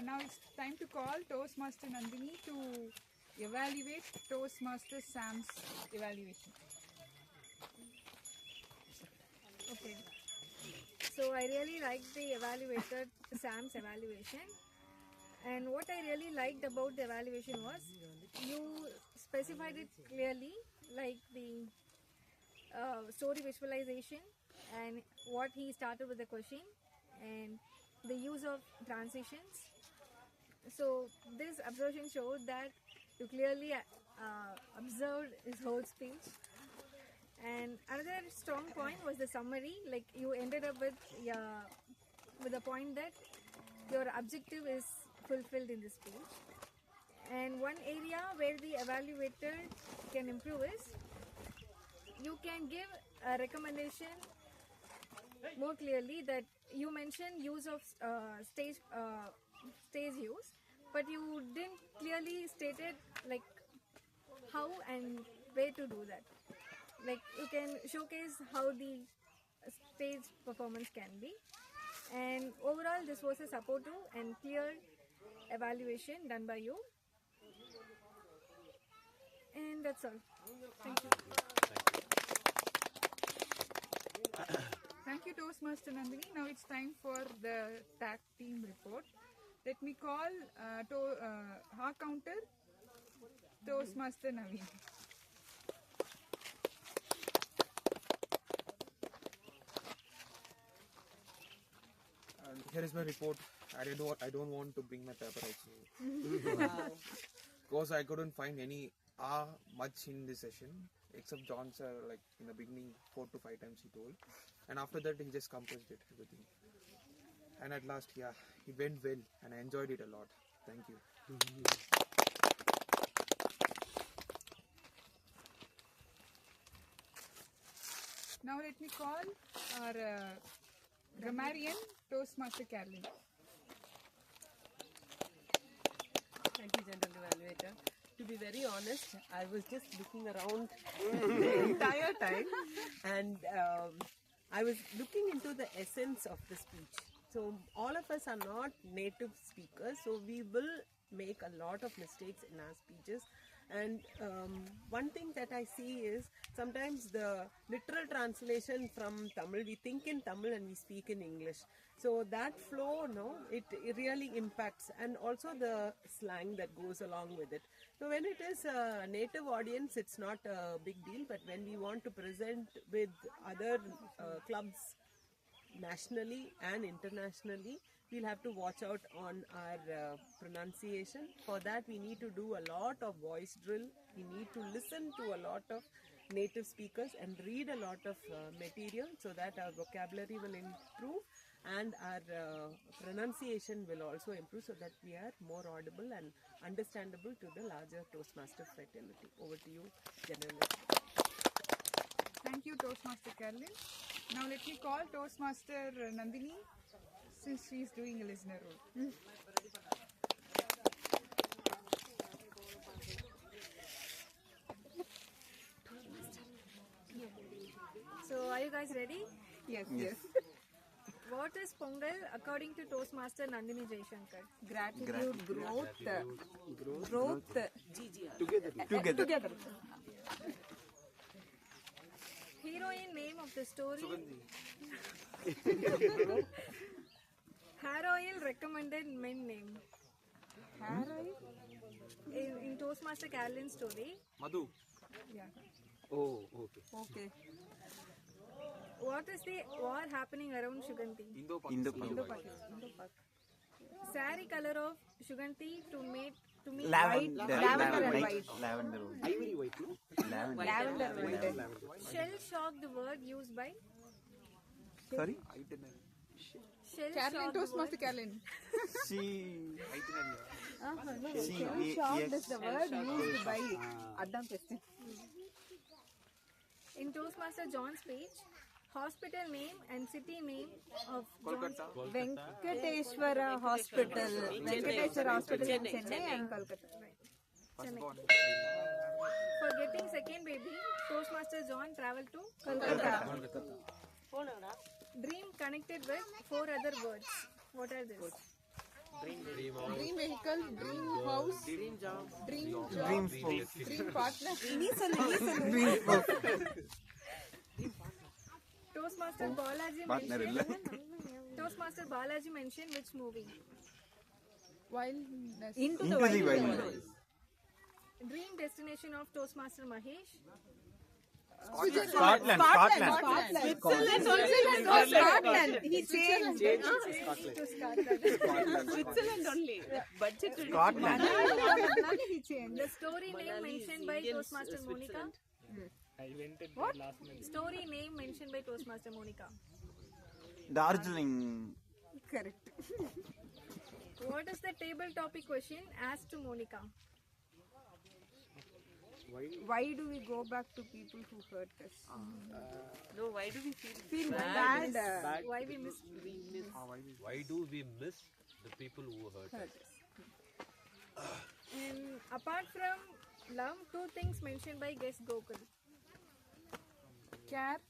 Now it's time to call Toastmaster Nandini to evaluate Toastmaster Sam's evaluation. Okay. So I really liked the evaluator Sam's evaluation. And what I really liked about the evaluation was you specified it clearly, like the story visualization and what he started with the question and the use of transitions. So this observation showed that you clearly observed his whole speech. And another strong point was the summary, like you ended up with the point that your objective is fulfilled in the speech. And one area where the evaluator can improve is you can give a recommendation more clearly. That you mentioned use of stage use, but you didn't clearly stated like how and where to do that. Like you can showcase how the stage performance can be. And overall, this was a supportive and clear evaluation done by you. And that's all. Thank you. Thank you, Toastmaster Nandini. Now it's time for the tag team report. Let me call Hard Counter Toastmaster Naveen. And here is my report. I don't want to bring my paper also. Because I couldn't find any much in this session, except John sir, like in the beginning 4 to 5 times he told, and after that he just compressed it everything. And at last, yeah, it went well, and I enjoyed it a lot. Thank you. Now let me call our grammarian Toastmaster Carolyn. Thank you, General Evaluator. To be very honest, I was just looking around the entire time, and I was looking into the essence of the speech. So all of us are not native speakers, so we will make a lot of mistakes in our speeches. And one thing that I see is sometimes the literal translation from Tamil, we think in Tamil and we speak in English. So that flow, it really impacts, and also the slang that goes along with it. So when it is a native audience, it's not a big deal, but when we want to present with other clubs nationally and internationally, we'll have to watch out on our pronunciation. For that, we need to do a lot of voice drill. We need to listen to a lot of native speakers and read a lot of material so that our vocabulary will improve. and our pronunciation will also improve so that we are more audible and understandable to the larger Toastmaster fraternity. Over to you, General. Thank you, Toastmaster Carolyn. Now let me call Toastmaster Nandini, since she is doing a listener role. So, are you guys ready? Yes. What is Pongal according to Toastmaster Nandini Jaishankar? Gratitude, growth. Together. Heroine name of the story? Hair oil recommended men name. Hair oil? In Toastmaster Carolyn's story. Madhu. Yeah. Oh, okay. Okay. What is the war happening around Shuganti? Indo-Pak. Saree color of Shuganti to meet Lavender and white. Lavender. Ivory white, no? Lavender and white. Shell shock the word used by? Sorry? Shell Carolyn, shock the Toastmaster word. Carolyn. Shocked is the word used by. Adam question. In Toastmaster John's speech, hospital name and city name of John's Venkateshwara Hospital. Venkateshwara Hospital in Chennai and Kolkata. Chennai. For getting second baby, Toastmaster John traveled to Kolkata. Dream connected with 4 other words. What are these? Dream vehicle, dream house, dream job, dream partner. Toastmaster Balaji mentioned which movie? Wildness. Into the wild. Dream destination of Toastmaster Mahesh? Scotland. Scotland. He changed. To Scotland. Switzerland only. Budget. Scotland. He changed. The story name mentioned by Toastmaster Monica? I invented that last minute. Story name mentioned by Toastmaster Monica? Darjeeling. Correct. What is the table topic question asked to Monica? Why do we go back to people who hurt us? No, why do we Feel bad. Why we miss? Why do we miss the people who hurt us? And apart from love, 2 things mentioned by guest Gokul. Care.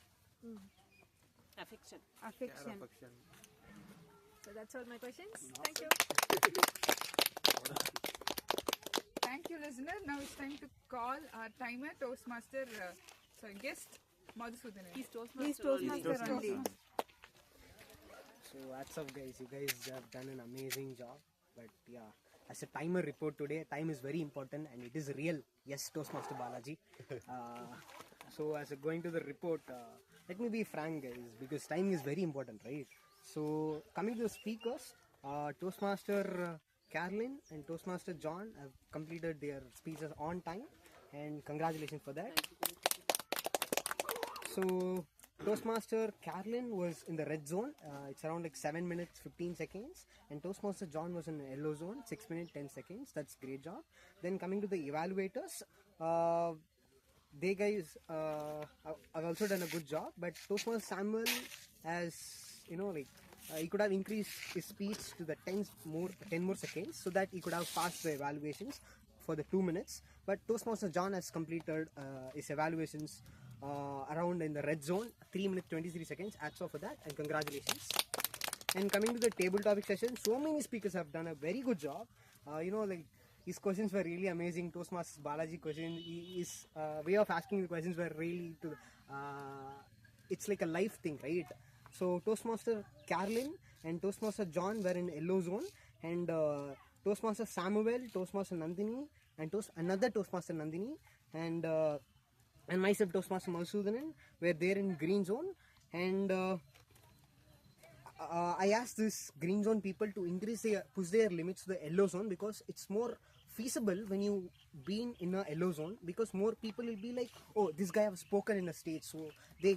Affection. Affection. So that's all my questions. Thank you. Thank you, listener. Now it's time to call our timer, Toastmaster, guest, Madhusudanan. He's He's Toastmaster. Toastmaster only. So what's up, guys? You guys have done an amazing job. But yeah, as a timer report today, time is very important and it is real. Yes, Toastmaster Balaji. So as going to the report, let me be frank, guys, because time is very important, right? So coming to the speakers, Toastmaster Carolyn and Toastmaster John have completed their speeches on time, and congratulations for that. So Toastmaster Carolyn was in the red zone. It's around like 7 minutes 15 seconds, and Toastmaster John was in the yellow zone, 6 minutes 10 seconds. That's great job. Then coming to the evaluators, they guys have also done a good job, but Toastmaster Samuel has, he could have increased his speech to the 10 more seconds so that he could have passed the evaluations for the 2 minutes. But Toastmaster John has completed his evaluations around in the red zone, 3 minutes 23 seconds. Hats off for that and congratulations. And coming to the table topic session, so many speakers have done a very good job. His questions were really amazing. Toastmaster Balaji question, his way of asking the questions were really it's like a life thing, right? So Toastmaster Carolyn and Toastmaster John were in yellow zone, and Toastmaster Samuel, Toastmaster Nandini, and another Toastmaster Nandini, and myself, Toastmaster Madhusudanan, were there in green zone. And I asked this green zone people to push their limits to the yellow zone because it's more feasible when you been in a yellow zone, because more people will be like, oh, this guy have spoken in the stage, so they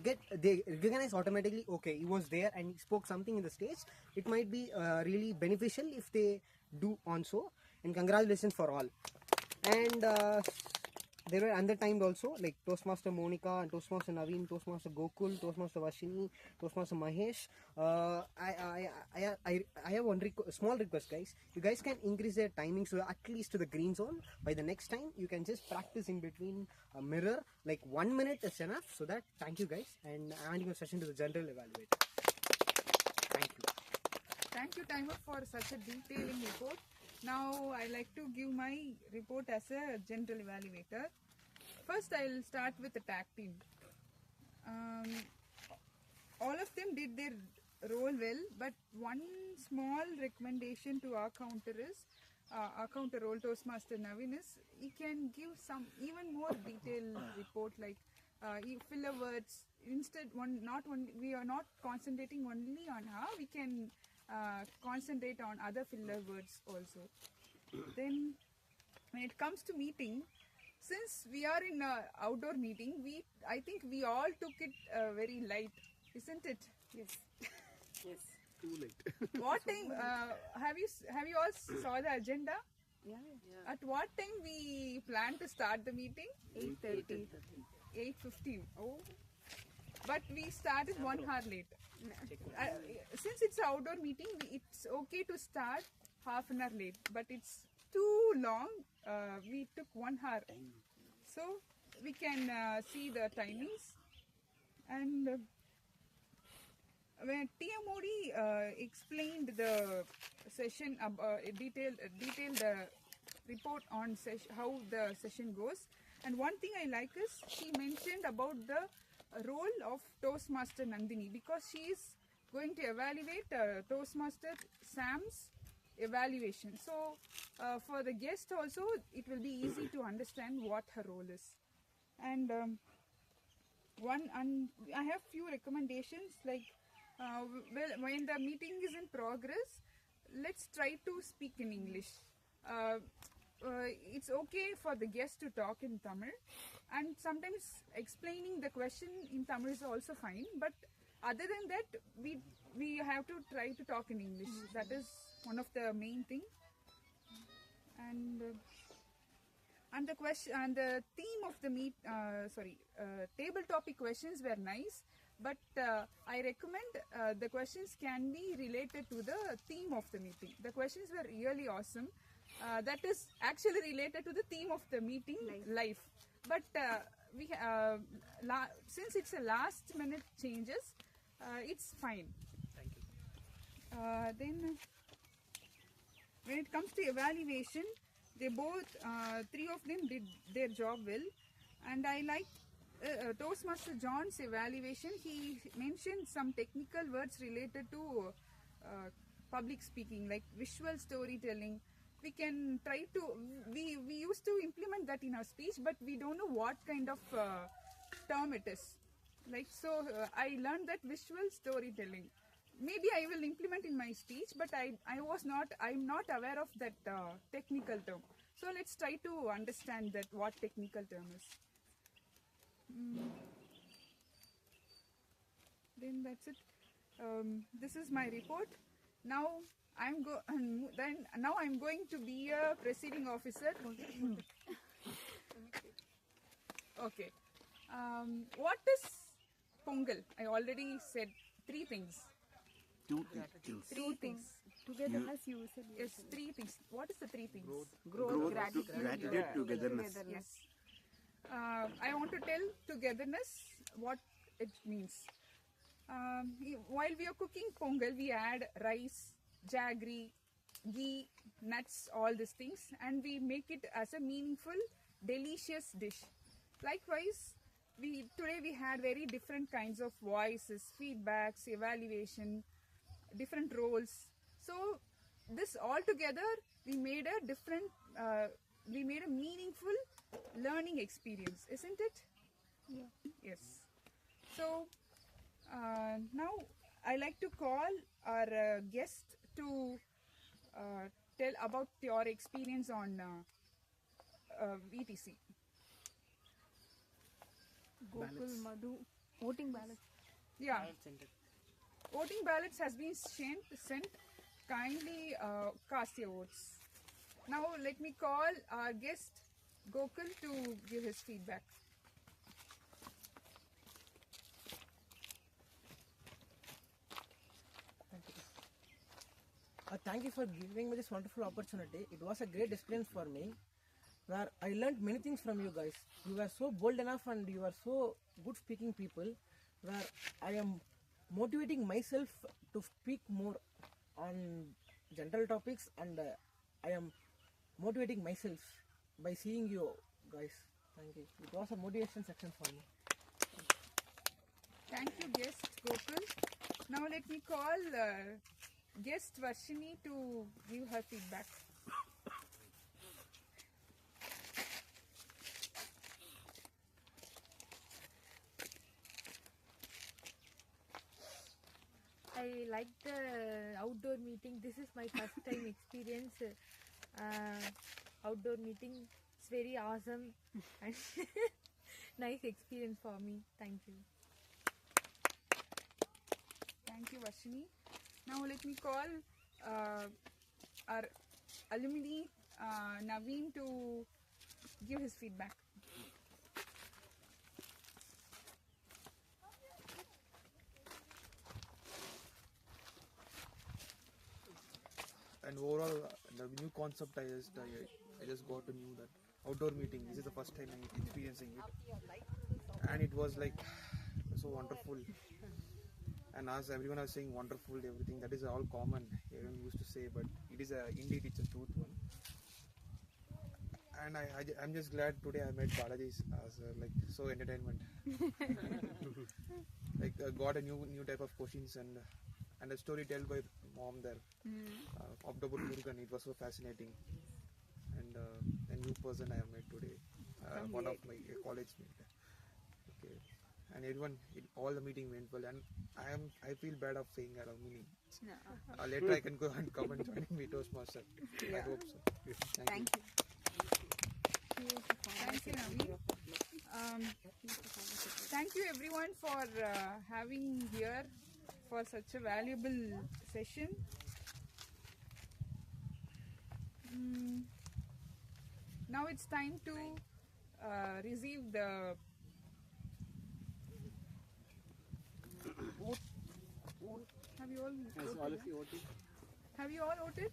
recognize automatically, okay, he was there and he spoke something in the stage. It might be really beneficial if they do on so. And congratulations for all. And there were other times also, like Toastmaster Monica and Toastmaster Naveen, Toastmaster Gokul, Toastmaster Vashini, Toastmaster Mahesh. I have one small request, guys. You guys can increase their timing so at least to the green zone. By the next time, you can just practice in between a mirror, like 1 minute is enough. So that, thank you guys, and I'm handing your session to the general evaluator. Thank you. Thank you, Timer, for such a detailing report. Now I like to give my report as a general evaluator. First, I'll start with the tag team. All of them did their role well, but one small recommendation to our counter is, our counter role Toastmaster Naveen is, he can give some even more detailed report, like filler words. Instead, we are not concentrating only on how we can concentrate on other filler words also. Then when it comes to meeting, since we are in a outdoor meeting, I think we all took it very light, isn't it? Yes. Yes. Too late. What time have you all saw the agenda? Yeah. At what time we plan to start the meeting? 8:30. 8:15. Oh. But we started 1 hour late. Since it's an outdoor meeting, it's okay to start half an hour late. But it's too long. We took 1 hour. So we can see the timings. And when TMOD explained the session, detailed report on how the session goes. And one thing I like is she mentioned about the role of Toastmaster Nandini, because she is going to evaluate Toastmaster Sam's evaluation. So for the guest also, it will be easy to understand what her role is. And I have few recommendations, like when the meeting is in progress, let's try to speak in English. It's okay for the guest to talk in Tamil, and sometimes explaining the question in Tamil is also fine, but other than that, we have to try to talk in English. That is one of the main thing. And the question and the theme of the table topic questions were nice, but I recommend the questions can be related to the theme of the meeting. The questions were really awesome. That is actually related to the theme of the meeting, life. But since it's a last minute changes, it's fine. Thank you. Then when it comes to evaluation, they both, three of them did their job well. And I like Toastmaster John's evaluation. He mentioned some technical words related to public speaking, like visual storytelling. We can try to, we used to implement that in our speech, but we don't know what kind of term it is. Like, so I learned that visual storytelling. Maybe I will implement in my speech, but I'm not aware of that technical term. So let's try to understand that what technical term is. Then that's it. This is my report. Now I'm going to be a presiding officer. Okay. What is Pongal? I already said three things. Three things. Togetherness, you said. Yes, three things. What is the three things? Growth, Gratitude, togetherness. Yes. I want to tell togetherness what it means. While we are cooking Pongal, we add rice, jaggery, ghee, nuts, all these things, and we make it as a meaningful, delicious dish. Likewise, today we had very different kinds of voices, feedbacks, evaluation, different roles. So this all together, we made a meaningful learning experience, isn't it? Yeah. Yes. So now I like to call our guest to tell about your experience on VTC. Gokul Madhu. Voting ballot. Yeah. Voting ballots has been sent. Kindly cast your votes. Now let me call our guest Gokul to give his feedback. Thank you for giving me this wonderful opportunity. It was a great experience for me, where I learned many things from you guys. You were so bold enough and you are so good speaking people, where I am motivating myself to speak more on general topics, and I am motivating myself by seeing you guys. Thank you. It was a motivation section for me. Thank you, guest Gokul. Now let me call guest Varshini to give her feedback. I like the outdoor meeting. This is my first time experience outdoor meeting. It's very awesome and nice experience for me. Thank you. Thank you, Varshini. Now let me call our alumni Naveen to give his feedback. And overall, the new concept I just got to know that outdoor meeting. This is the first time I'm experiencing it, and it was like so wonderful. And as everyone was saying, wonderful, everything that is all common. Everyone used to say, but it is indeed it's a truth one. And I'm just glad today I met Balaji as like so entertainment. Like got a new type of questions and a story told by mom there. October Murugan, it was so fascinating. And a new person I have met today, one of my college mate. Okay, and everyone, all the meeting went well, and I feel bad of saying alumni. Later I can go and come and join me Toastmaster. I hope so. Thank you. Thank you, Naveen. Thank you everyone for having here for such a valuable session. Now it's time to receive the vote. Have you all voted? All of you voted? Have you all voted?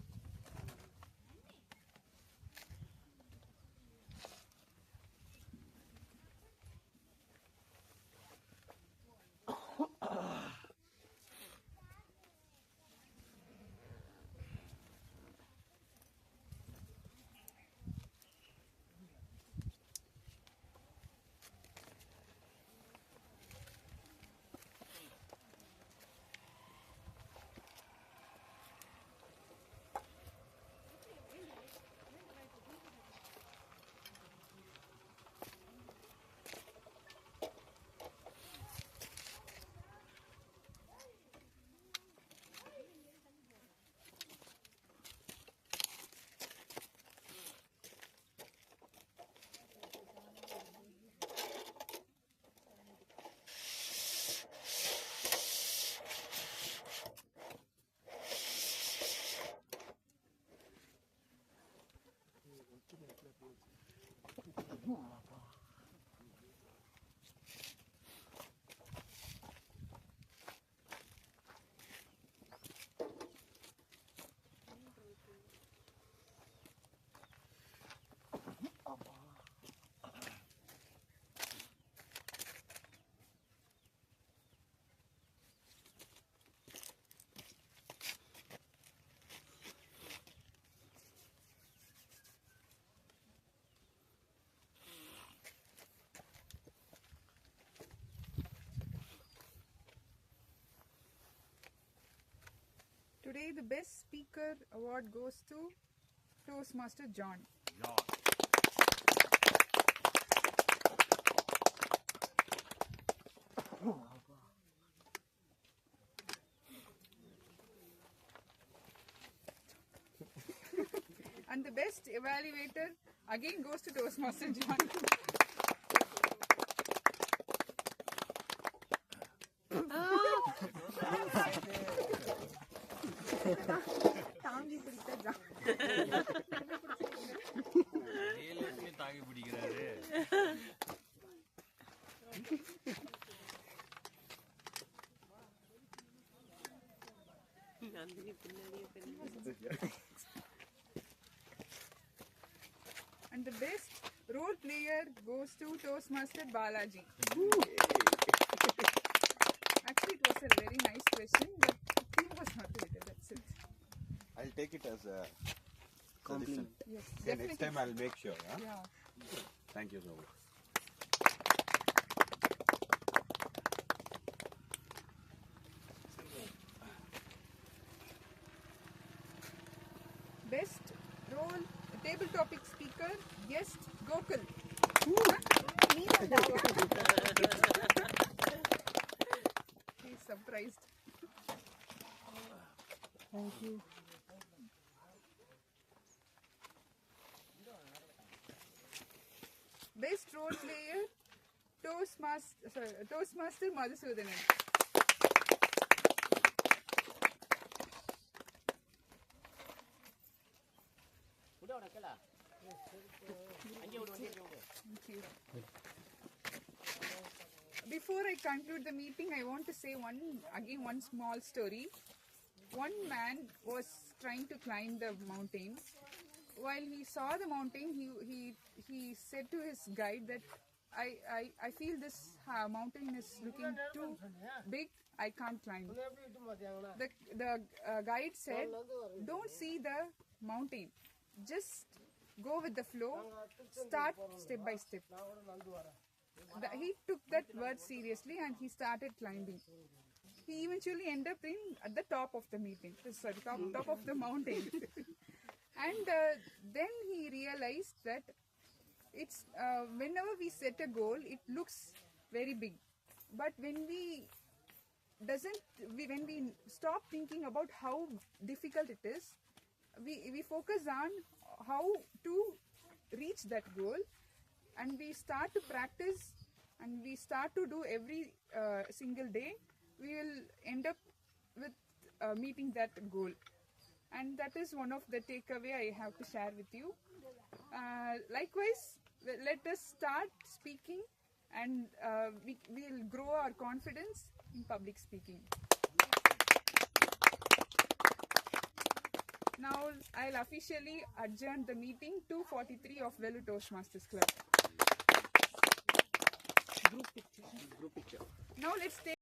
Today the best speaker award goes to Toastmaster John. And the best evaluator again goes to Toastmaster John. தாங்கி பிடித்த John. தாங்கி பிடிக்கிறாரு. And the best role player goes to Toastmaster Balaji. Actually, it was a very nice question, but he was not rated. That's it. I'll take it as a Compliment. suggestion. Yes, Okay, definitely. next time I'll make sure. Huh? Yeah. Thank you so much. Best role table topic speaker, guest Gokul. He's surprised. Thank you. Best role player, Toastmaster Madhusudanan. Thank you. Before I conclude the meeting, I want to say one small story. One man was trying to climb the mountain. While he saw the mountain, he said to his guide that I feel this mountain is looking too big. I can't climb. The guide said, "Don't see the mountain. Just go with the flow. Start step by step." He took that word seriously and he started climbing. He eventually ended up at the top of the top of the mountain. And then he realized that it's whenever we set a goal, it looks very big. But when we stop thinking about how difficult it is, we focus on how to reach that goal, and we start to practice and we start to do every single day, we will end up with meeting that goal. And that is one of the takeaway I have to share with you. Likewise, let us start speaking, and we will grow our confidence in public speaking. Now I'll officially adjourn the meeting 243 of Velu Toastmasters Club. Group picture. Now let's take